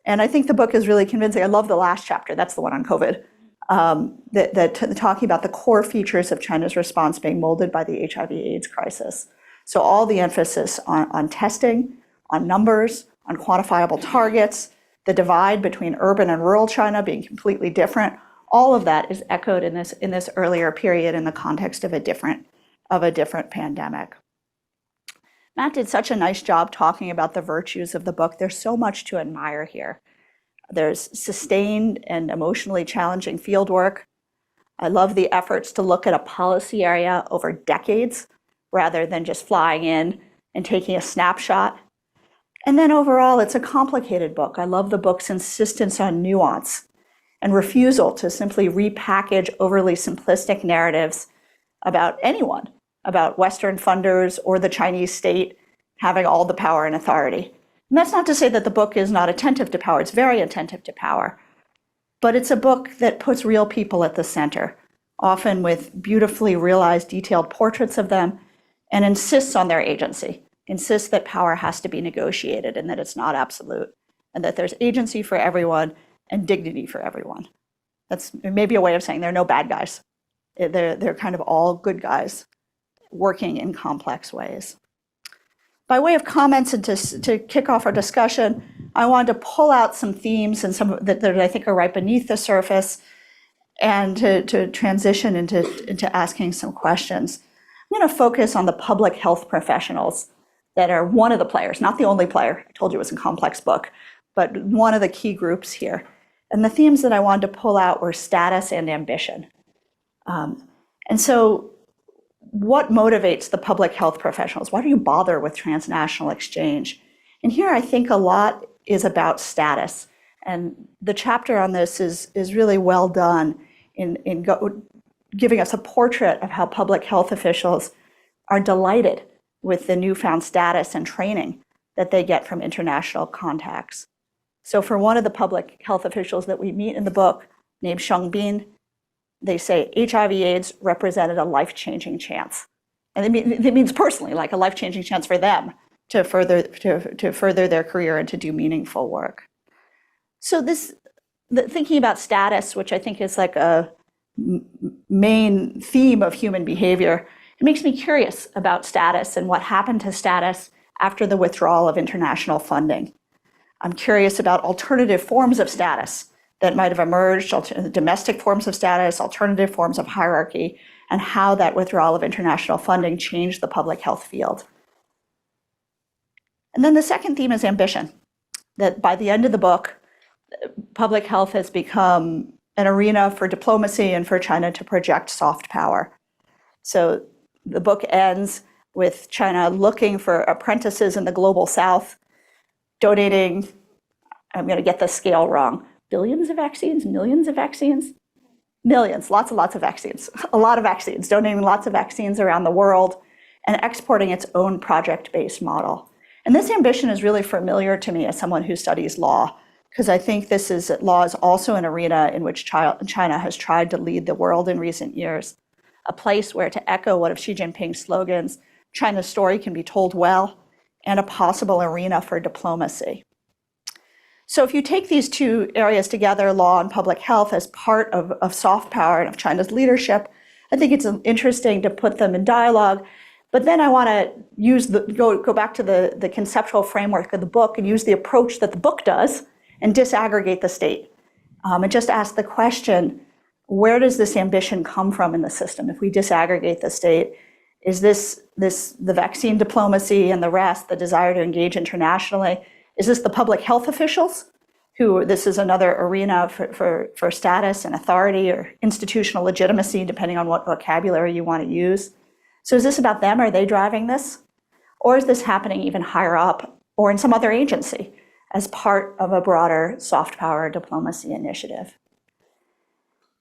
And I think the book is really convincing. I love the last chapter. That's the one on COVID. Talking about the core features of China's response being molded by the HIV/AIDS crisis. So all the emphasis on testing, on numbers, on quantifiable targets, the divide between urban and rural China being completely different. All of that is echoed in this earlier period in the context of a different pandemic. Matt did such a nice job talking about the virtues of the book. There's so much to admire here. There's sustained and emotionally challenging fieldwork. I love the efforts to look at a policy area over decades rather than just flying in and taking a snapshot. And then overall, it's a complicated book. I love the book's insistence on nuance and refusal to simply repackage overly simplistic narratives about anyone, about Western funders or the Chinese state having all the power and authority. And that's not to say that the book is not attentive to power. It's very attentive to power. But it's a book that puts real people at the center, often with beautifully realized, detailed portraits of them, and insists on their agency, insists that power has to be negotiated and that it's not absolute, and that there's agency for everyone and dignity for everyone. That's maybe a way of saying there are no bad guys. They're kind of all good guys working in complex ways. By way of comments and to kick off our discussion, I wanted to pull out some themes and some that I think are right beneath the surface and to transition into asking some questions. I'm going to focus on the public health professionals that are one of the players, not the only player. I told you it was a complex book, but one of the key groups here. And the themes that I wanted to pull out were status and ambition. And so what motivates the public health professionals? Why do you bother with transnational exchange? And here I think a lot is about status. And the chapter on this is really well done in giving us a portrait of how public health officials are delighted with the newfound status and training that they get from international contacts. So for one of the public health officials that we meet in the book, named Sheng Bin, they say HIV/AIDS represented a life-changing chance. And it means personally, like a life-changing chance for them to further their career and to do meaningful work. So thinking about status, which I think is like a main theme of human behavior, it makes me curious about status and what happened to status after the withdrawal of international funding. I'm curious about alternative forms of status that might have emerged, domestic forms of status, alternative forms of hierarchy, and how that withdrawal of international funding changed the public health field. And then the second theme is ambition, that by the end of the book, public health has become an arena for diplomacy and for China to project soft power. So the book ends with China looking for apprentices in the global south, donating, I'm going to get the scale wrong, billions of vaccines, millions of vaccines? Millions, lots and lots of vaccines, a lot of vaccines, donating lots of vaccines around the world and exporting its own project-based model. And this ambition is really familiar to me as someone who studies law, because I think law is also an arena in which China has tried to lead the world in recent years, a place where, to echo one of Xi Jinping's slogans, China's story can be told well, and a possible arena for diplomacy. So if you take these two areas together, law and public health, as part of soft power and of China's leadership, I think it's interesting to put them in dialogue. But then I want to go back to the conceptual framework of the book and use the approach that the book does and disaggregate the state. And just ask the question, where does this ambition come from in the system? If we disaggregate the state, is this the vaccine diplomacy and the rest, the desire to engage internationally? Is this the public health officials, who this is another arena for status and authority or institutional legitimacy, depending on what vocabulary you want to use? So is this about them? Are they driving this? Or is this happening even higher up or in some other agency as part of a broader soft power diplomacy initiative?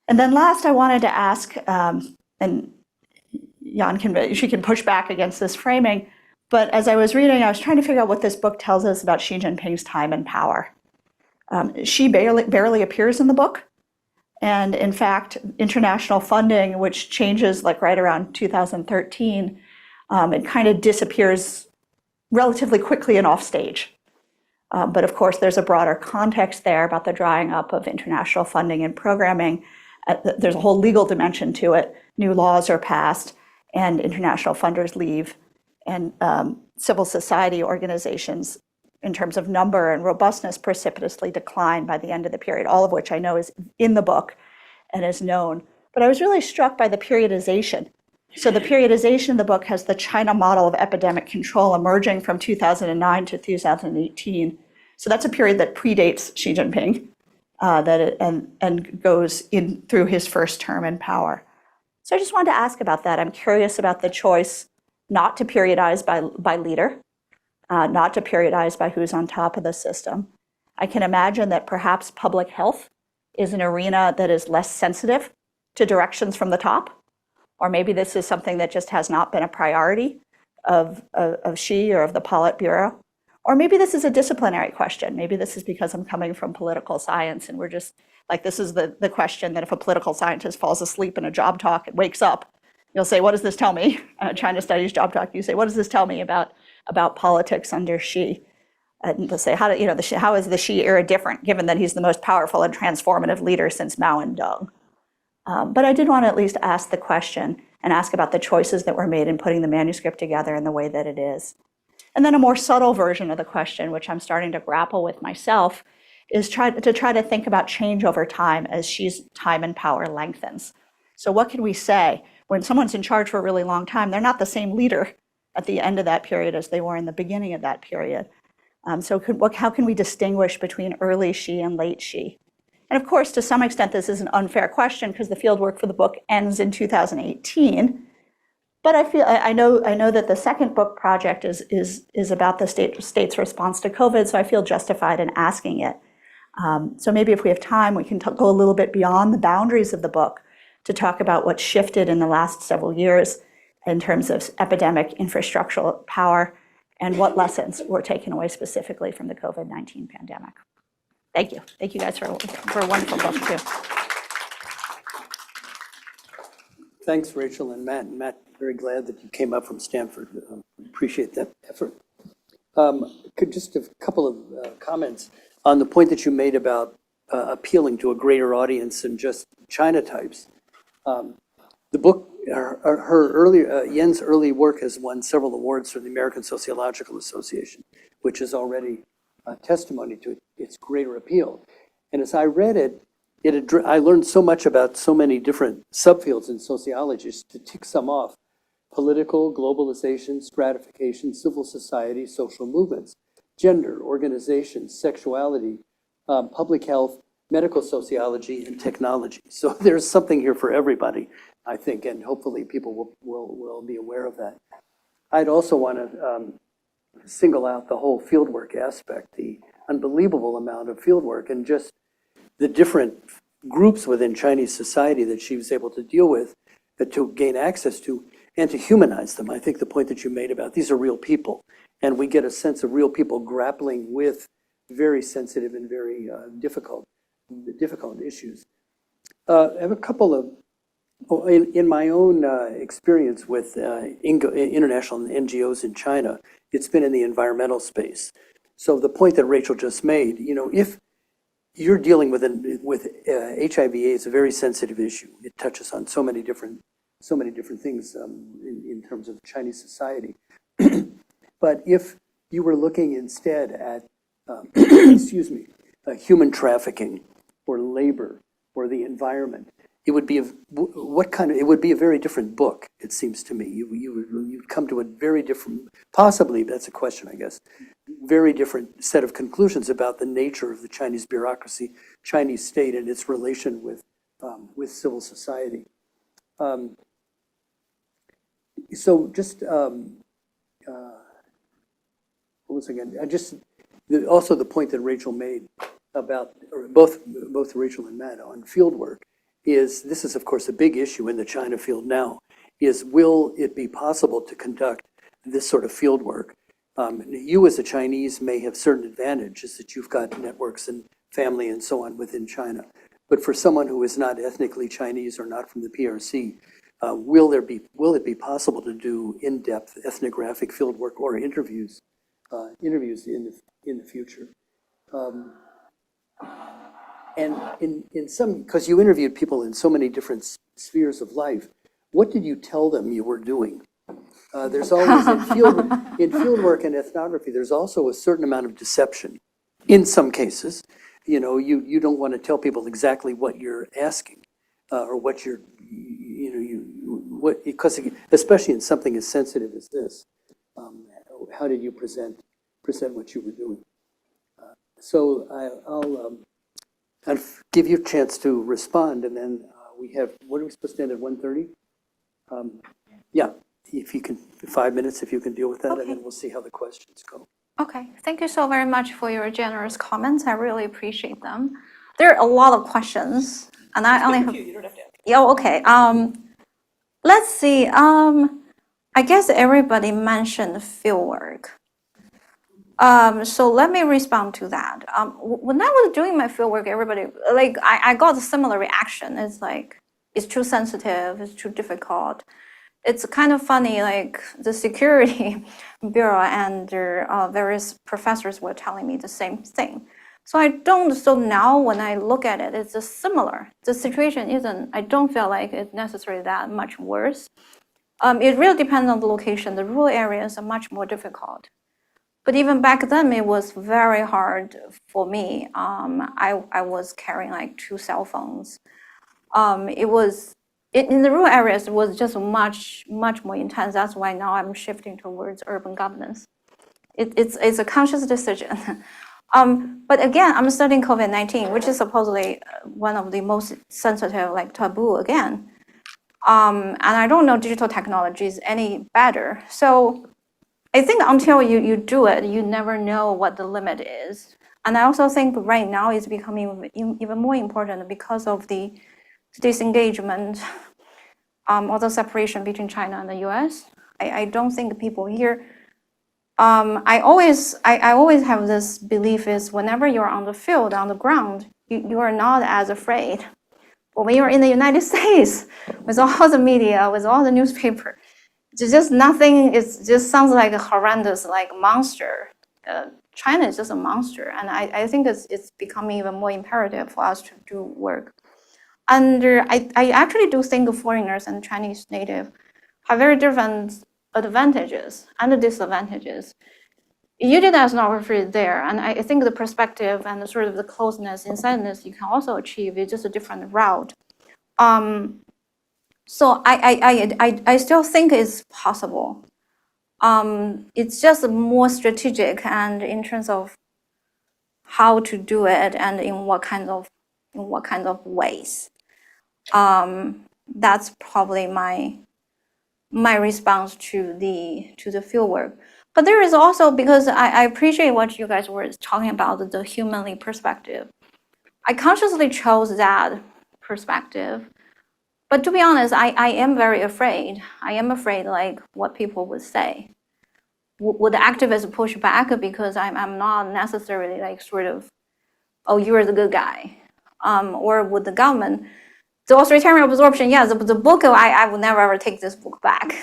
And then last, I wanted to ask, and Jan can push back against this framing, but as I was reading, I was trying to figure out what this book tells us about Xi Jinping's time and power. Xi barely appears in the book. And in fact, international funding, which changes like right around 2013, it kind of disappears relatively quickly and off stage. But of course, there's a broader context there about the drying up of international funding and programming. There's a whole legal dimension to it. New laws are passed and international funders leave. And civil society organizations in terms of number and robustness precipitously decline by the end of the period, all of which I know is in the book and is known. But I was really struck by the periodization. So the periodization in the book has the China model of epidemic control emerging from 2009 to 2018. So that's a period that predates Xi Jinping and goes in through his first term in power. So I just wanted to ask about that. I'm curious about the choice not to periodize by leader, not to periodize by who's on top of the system. I can imagine that perhaps public health is an arena that is less sensitive to directions from the top, or maybe this is something that just has not been a priority of Xi or of the Politburo. Or maybe this is a disciplinary question. Maybe this is because I'm coming from political science and we're just, like, this is the question that if a political scientist falls asleep in a job talk and wakes up, you'll say, what does this tell me? China studies job talk, you say, what does this tell me about politics under Xi? And to say, how is the Xi era different, given that he's the most powerful and transformative leader since Mao and Deng? But I did want to at least ask the question and ask about the choices that were made in putting the manuscript together in the way that it is. And then a more subtle version of the question, which I'm starting to grapple with myself, is try to think about change over time as Xi's time and power lengthens. So what can we say? When someone's in charge for a really long time, they're not the same leader at the end of that period as they were in the beginning of that period. So how can we distinguish between early Xi and late Xi? And of course, to some extent, this is an unfair question because the fieldwork for the book ends in 2018. But I know that the second book project is about the state's response to COVID, so I feel justified in asking it. So maybe if we have time, we can go a little bit beyond the boundaries of the book to talk about what shifted in the last several years in terms of epidemic infrastructural power and what lessons were taken away specifically from the COVID-19 pandemic. Thank you. Thank you guys for a wonderful book too. Thanks, Rachel and Matt. Matt, very glad that you came up from Stanford. Appreciate that effort. Could just a couple of comments on the point that you made about appealing to a greater audience than just China types. The book, Yen's early work has won several awards from the American Sociological Association, which is already a testimony to its greater appeal. And as I read it, I learned so much about so many different subfields in sociology. Just to tick some off: political, globalization, stratification, civil society, social movements, gender, organization, sexuality, public health, medical sociology, and technology. So there's something here for everybody, I think, and hopefully people will be aware of that. I'd also want to single out the whole fieldwork aspect, the unbelievable amount of fieldwork and just the different groups within Chinese society that she was able to deal with, to gain access to, and to humanize them. I think the point that you made about these are real people, and we get a sense of real people grappling with very sensitive and very difficult issues. I have a couple of, in my own experience with international NGOs in China, it's been in the environmental space. So the point that Rachel just made, if you're dealing with HIV/AIDS, a very sensitive issue. It touches on so many different things in terms of Chinese society. But if you were looking instead at, human trafficking or labor or the environment, it would be it would be a very different book. It seems to me you'd come to a very different, possibly that's a question, I guess, very different set of conclusions about the nature of the Chinese bureaucracy, Chinese state, and its relation with civil society. So just what was again? Also the point that Rachel made about, or both Rachel and Matt, on field work, is this is of course a big issue in the China field now, is will it be possible to conduct this sort of field work? You as a Chinese may have certain advantages that you've got networks and family and so on within China. But for someone who is not ethnically Chinese or not from the PRC, will it be possible to do in-depth ethnographic field work or interviews in the future? And in some, because you interviewed people in so many different spheres of life, what did you tell them you were doing? There's always, in field work and ethnography, there's also a certain amount of deception. In some cases, you know, you don't want to tell people exactly what you're asking or what you're, because especially in something as sensitive as this, how did you present what you were doing? So I'll give you a chance to respond, and then we have, what are we supposed to end at 1:30? Yeah, if you can, 5 minutes, if you can deal with that, and then we'll see how the questions go. Okay, thank you so very much for your generous comments. I really appreciate them. There are a lot of questions, and I only have. You don't have to. Yeah, okay. Let's see. I guess everybody mentioned fieldwork. So let me respond to that. When I was doing my fieldwork, everybody, like, I got a similar reaction. It's like, it's too sensitive, it's too difficult. It's kind of funny, like the security bureau and their various professors were telling me the same thing. So now when I look at it, it's just similar. The situation isn't, I don't feel like it's necessarily that much worse. It really depends on the location. The rural areas are much more difficult. But even back then, it was very hard for me. I was carrying like 2 cell phones. In the rural areas, it was just much more intense. That's why now I'm shifting towards urban governance. It's a conscious decision. But again, I'm studying COVID-19, which is supposedly one of the most sensitive, like taboo again. And I don't know digital technologies any better. So I think until you do it, you never know what the limit is. And I also think right now it's becoming even more important because of the disengagement, or the separation between China and the US. I don't think people here, I always have this belief is whenever you're on the field, on the ground, you are not as afraid. But when you're in the United States, with all the media, with all the newspaper, it's just nothing, it just sounds like a horrendous, like monster. China is just a monster. And I think it's becoming even more imperative for us to do work. And I actually do think foreigners and Chinese native have very different advantages and disadvantages. You did ethnography there, and I think the perspective and the sort of the closeness, insidedness you can also achieve is just a different route. So I still think it's possible. It's just more strategic and in terms of how to do it and in what kind of ways. That's probably my response to the fieldwork. But there is also, because I appreciate what you guys were talking about, the humanly perspective. I consciously chose that perspective. But to be honest, I am very afraid. I am afraid like what people would say. Would the activists push back because I'm not necessarily like sort of, oh, you're the good guy. Or would the government, the Authoritarian Absorption, yeah, the book, I would never ever take this book back.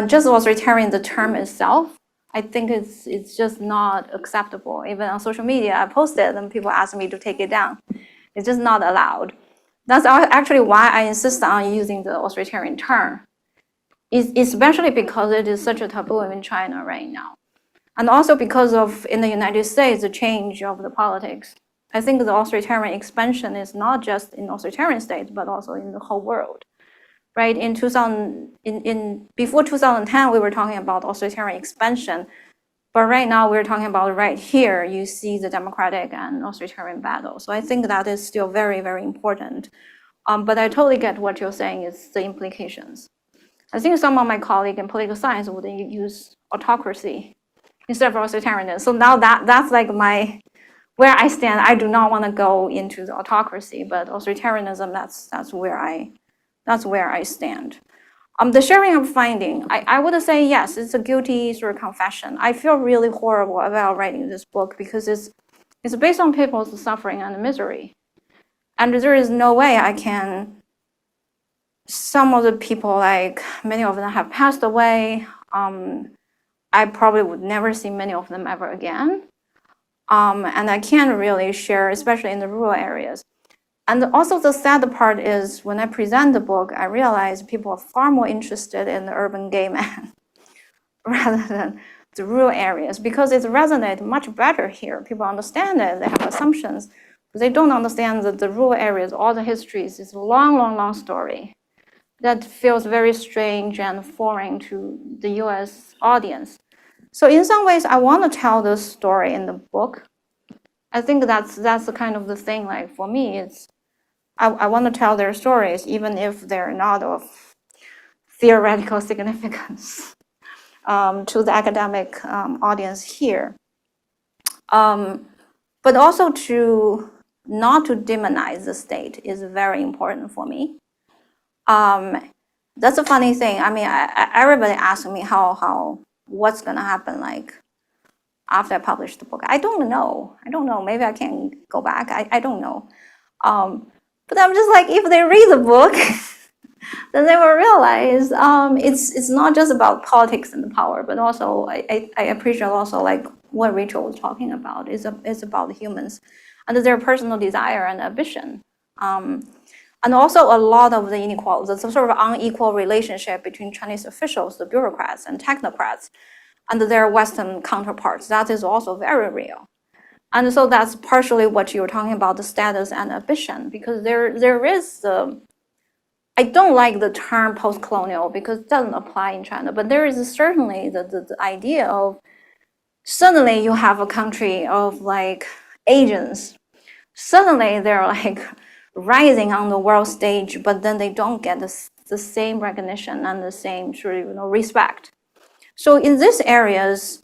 Just authoritarian, the term itself, I think it's just not acceptable. Even on social media, I posted and people ask me to take it down. It's just not allowed. That's actually why I insist on using the authoritarian term, especially because it is such a taboo in China right now. And also because of, in the United States, the change of the politics. I think the authoritarian expansion is not just in authoritarian states, but also in the whole world. Right, before 2010, we were talking about authoritarian expansion, but right now we're talking about right here, you see the democratic and authoritarian battle. So I think that is still very, very important. But I totally get what you're saying is the implications. I think some of my colleagues in political science would use autocracy instead of authoritarianism. So now that's like where I stand. I do not want to go into the autocracy, but authoritarianism, that's where I stand. The sharing of finding, I would say yes, it's a guilty sort of confession. I feel really horrible about writing this book because it's based on people's suffering and misery. And there is no way I can, some of the people, like many of them have passed away. I probably would never see many of them ever again. And I can't really share, especially in the rural areas. And also the sad part is when I present the book, I realize people are far more interested in the urban gay man rather than the rural areas, because it resonates much better here. People understand it, they have assumptions, but they don't understand that the rural areas, all the histories, is a long, long, long story that feels very strange and foreign to the US audience. So in some ways, I want to tell this story in the book. I think that's the kind of the thing, like for me, it's, I want to tell their stories, even if they're not of theoretical significance to the academic audience here. But also to not to demonize the state is very important for me. That's a funny thing. I mean, everybody asks me what's gonna happen like after I publish the book. I don't know. Maybe I can go back. I don't know. But I'm just like, if they read the book, then they will realize it's not just about politics and power, but also I appreciate also like what Rachel was talking about is about humans and their personal desire and ambition. And also a lot of the inequality, the sort of unequal relationship between Chinese officials, the bureaucrats and technocrats, and their Western counterparts. That is also very real. And so that's partially what you were talking about, the status and ambition, because there is the, I don't like the term post-colonial because it doesn't apply in China, but there is certainly the idea of suddenly you have a country of like Asians. Suddenly they're like rising on the world stage, but then they don't get the same recognition and the same sort of respect. So in these areas,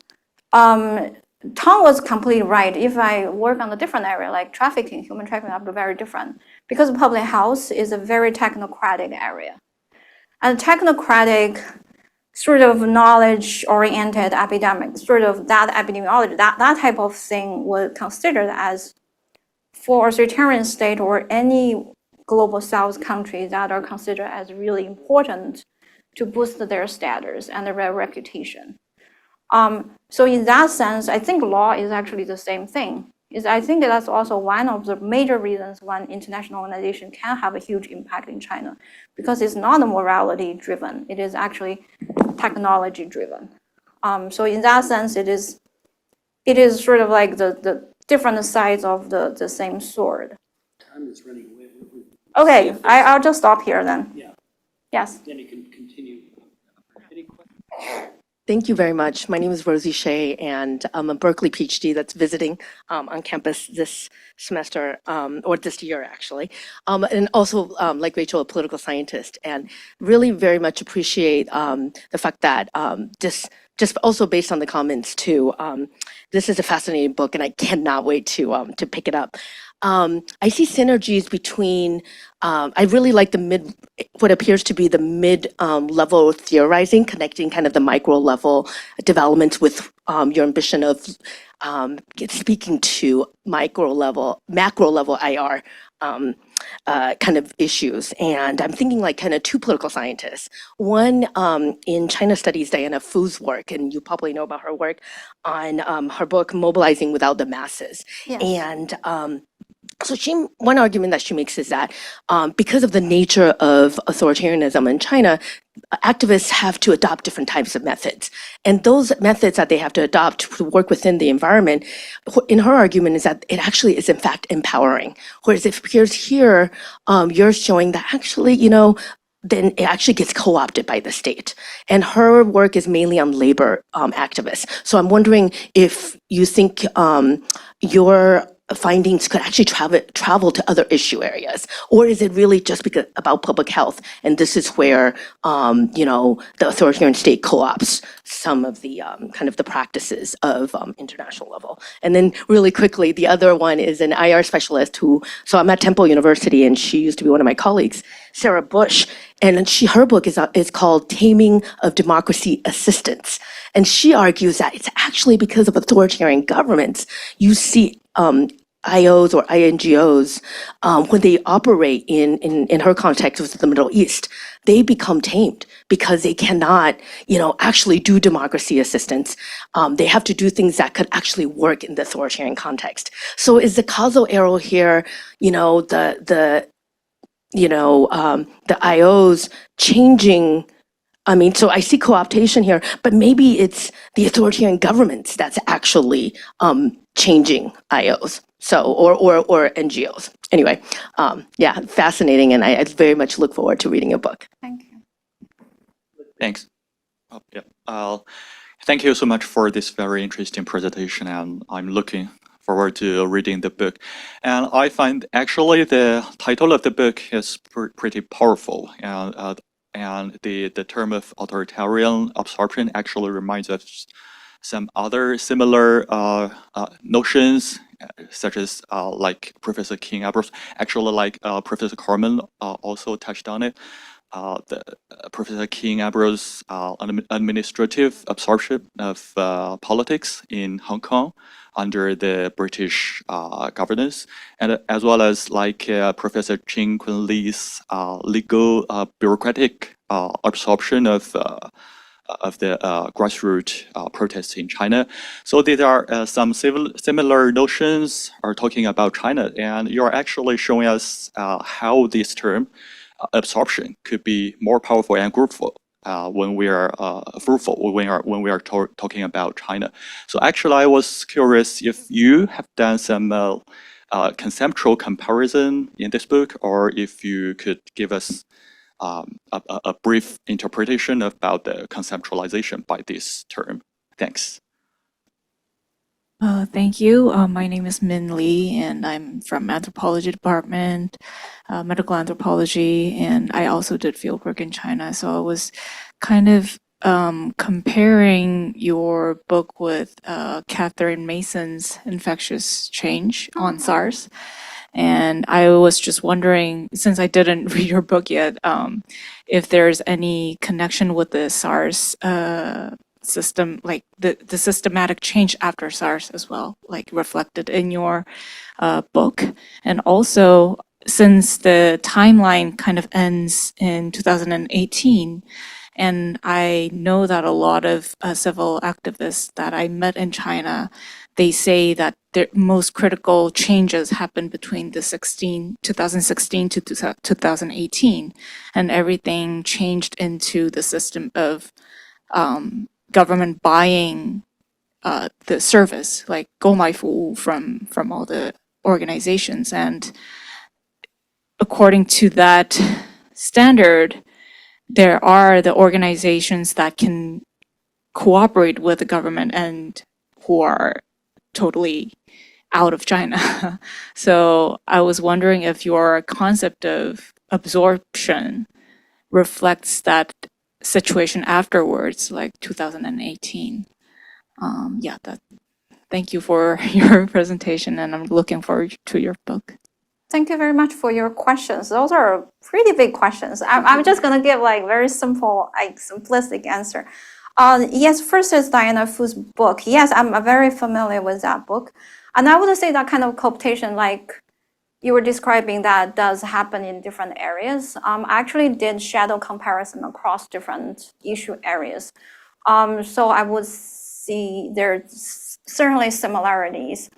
Tom was completely right. If I work on a different area like trafficking, human trafficking, I'll be very different because public health is a very technocratic area. And technocratic sort of knowledge-oriented epidemic, sort of that epidemiology, that type of thing was considered as for authoritarian state or any global south country that are considered as really important to boost their status and their reputation. So in that sense, I think law is actually the same thing. I think that's also one of the major reasons why international organization can have a huge impact in China, because it's not morality driven, it is actually technology driven. So in that sense, it is sort of like the different sides of the same sword. Time is running away. Okay, I'll just stop here then. Yeah. Yes. Then you can continue. Any questions? Thank you very much. My name is Rosie Shea, and I'm a Berkeley PhD that's visiting on campus this semester, or this year, actually. And also, like Rachel, a political scientist, and really very much appreciate the fact that just also based on the comments too, this is a fascinating book, and I cannot wait to pick it up. I see synergies between, I really like what appears to be the mid-level theorizing, connecting kind of the micro level developments with your ambition of speaking to macro level IR kind of issues. And I'm thinking like kind of two political scientists. One in China Studies, Diana Fu's work, and you probably know about her work on her book, Mobilizing Without the Masses. Yes. And so one argument that she makes is that because of the nature of authoritarianism in China, activists have to adopt different types of methods. And those methods that they have to adopt to work within the environment, in her argument, is that it actually is in fact empowering. Whereas it appears here, you're showing that actually, then it actually gets co-opted by the state. And her work is mainly on labor activists. So I'm wondering if you think your findings could actually travel to other issue areas, or is it really just about public health? And this is where, the authoritarian state co-opts some of the kind of the practices of international level. And then really quickly, the other one is an IR specialist so I'm at Temple University, and she used to be one of my colleagues, Sarah Bush, and her book is called Taming of Democracy Assistance. And she argues that it's actually because of authoritarian governments, you see IOs or INGOs, when they operate in her context with the Middle East, they become tamed because they cannot, actually do democracy assistance. They have to do things that could actually work in the authoritarian context. So is the causal arrow here, the IOs changing? So I see co-optation here, but maybe it's the authoritarian governments that's actually changing IOs. So, or NGOs. Anyway, yeah, fascinating, and I very much look forward to reading your book. Thank you. Thanks. Thank you so much for this very interesting presentation, and I'm looking forward to reading the book. And I find actually the title of the book is pretty powerful, and the term of authoritarian absorption actually reminds us some other similar notions, such as like Professor King Abrams, actually like Professor Kohrman also touched on it. Professor King Abrams' administrative absorption of politics in Hong Kong under the British governance, and as well as like Professor Ching Kun Lee's legal bureaucratic absorption of the grassroots protests in China. So there are some similar notions are talking about China, and you're actually showing us how this term absorption could be more powerful and fruitful when we are when we are talking about China. So actually, I was curious if you have done some conceptual comparison in this book, or if you could give us a brief interpretation about the conceptualization by this term. Thanks. Thank you. My name is Min Lee, and I'm from Anthropology department, medical anthropology, and I also did fieldwork in China. So I was kind of comparing your book with Catherine Mason's Infectious Change on SARS. And I was just wondering, since I didn't read your book yet, if there's any connection with the SARS system, like the systematic change after SARS as well, like reflected in your book. And also, since the timeline kind of ends in 2018, and I know that a lot of civil activists that I met in China, they say that the most critical changes happened between the 2016 to 2018, and everything changed into the system of government buying the service, like 购买服务 from all the organizations. And according to that standard, there are the organizations that can cooperate with the government and who are totally out of China. So I was wondering if your concept of absorption reflects that situation afterwards, like 2018. Thank you for your presentation, and I'm looking forward to your book. Thank you very much for your questions. Those are pretty big questions. I'm just going to give like very simple, like simplistic answer. Yes, first is Diana Fu's book. Yes, I'm very familiar with that book. And I would say that kind of cooptation, like you were describing, that does happen in different areas. I actually did shadow comparison across different issue areas. So I would see there's certainly similarities.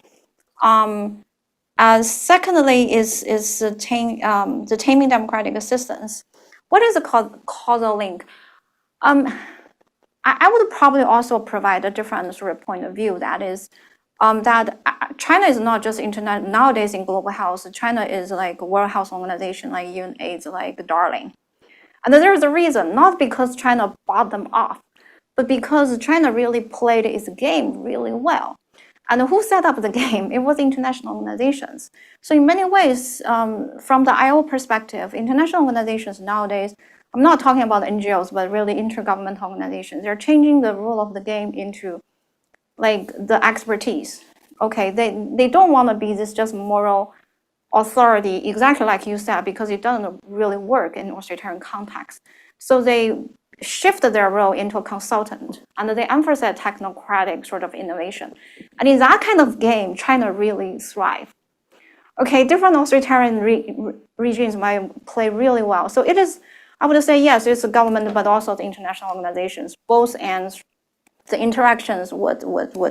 Secondly is the taming democratic assistance. What is the causal link? I would probably also provide a different sort of point of view. That is, that China is not just internet nowadays in global health. China is like World Health Organization, like UNAIDS, like darling. And there's a reason, not because China bought them off, but because China really played its game really well. And who set up the game? It was international organizations. So in many ways, from the IO perspective, international organizations nowadays, I'm not talking about NGOs, but really intergovernmental organizations, they're changing the rule of the game into like the expertise. Okay, they don't want to be this just moral authority, exactly like you said, because it doesn't really work in authoritarian context. So they shifted their role into a consultant, and they emphasize technocratic sort of innovation. And in that kind of game, China really thrives. Okay, different authoritarian regimes might play really well. So it is, I would say, yes, it's the government, but also the international organizations, both ends, the interactions would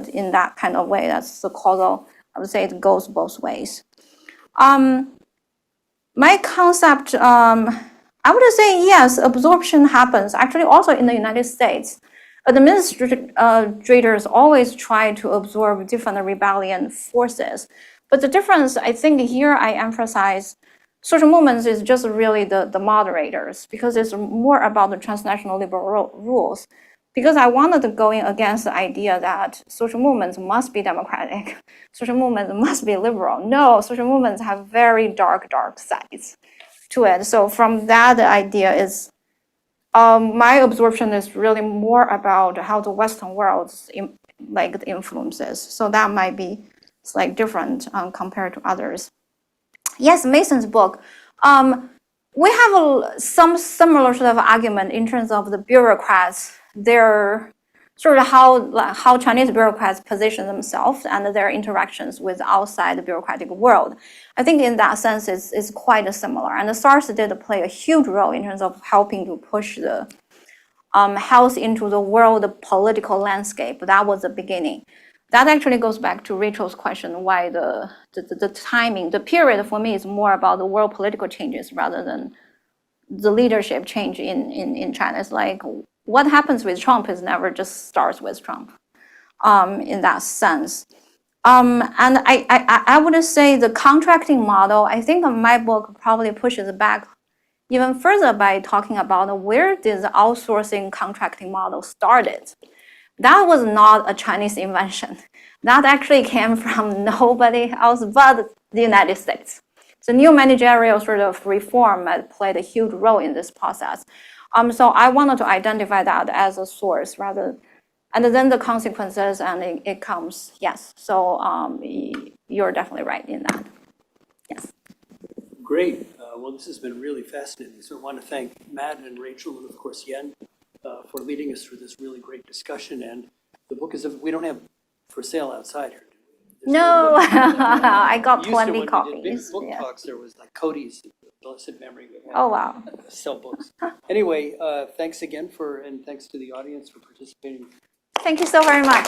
in that kind of way. That's the causal, I would say it goes both ways. My concept, I would say, yes, absorption happens actually also in the United States. Administrators always try to absorb different rebellion forces. But the difference, I think here I emphasize, social movements is just really the moderators, because it's more about the transnational liberal rules. Because I wanted to go in against the idea that social movements must be democratic, social movements must be liberal. No, social movements have very dark sides to it. So from that, the idea is, my absorption is really more about how the Western world like the influences. So that might be like different compared to others. Yes, Mason's book. We have some similar sort of argument in terms of the bureaucrats, their sort of how Chinese bureaucrats position themselves and their interactions with outside the bureaucratic world. I think in that sense it's quite similar. And the SARS did play a huge role in terms of helping to push the health into the world political landscape. That was the beginning. That actually goes back to Rachel's question, why the timing, the period for me is more about the world political changes rather than the leadership change in China. It's like what happens with Trump is never just starts with Trump in that sense. And I would say the contracting model, I think my book probably pushes back even further by talking about where did the outsourcing contracting model started. That was not a Chinese invention. That actually came from nobody else but the United States. So new managerial sort of reform played a huge role in this process. So I wanted to identify that as a source rather, and then the consequences, and it comes, yes. So you're definitely right in that. Yes. Great. Well, this has been really fascinating. So I want to thank Matt and Rachel and, of course, Yen for leading us through this really great discussion. And the book is, we don't have for sale outside here. No, I got We used to, plenty when we did copies. big book Yeah. talks, there was like Cody's blessed memory. We had Oh, wow. sell books. Anyway, thanks again and thanks to the audience for participating. Thank you so very much.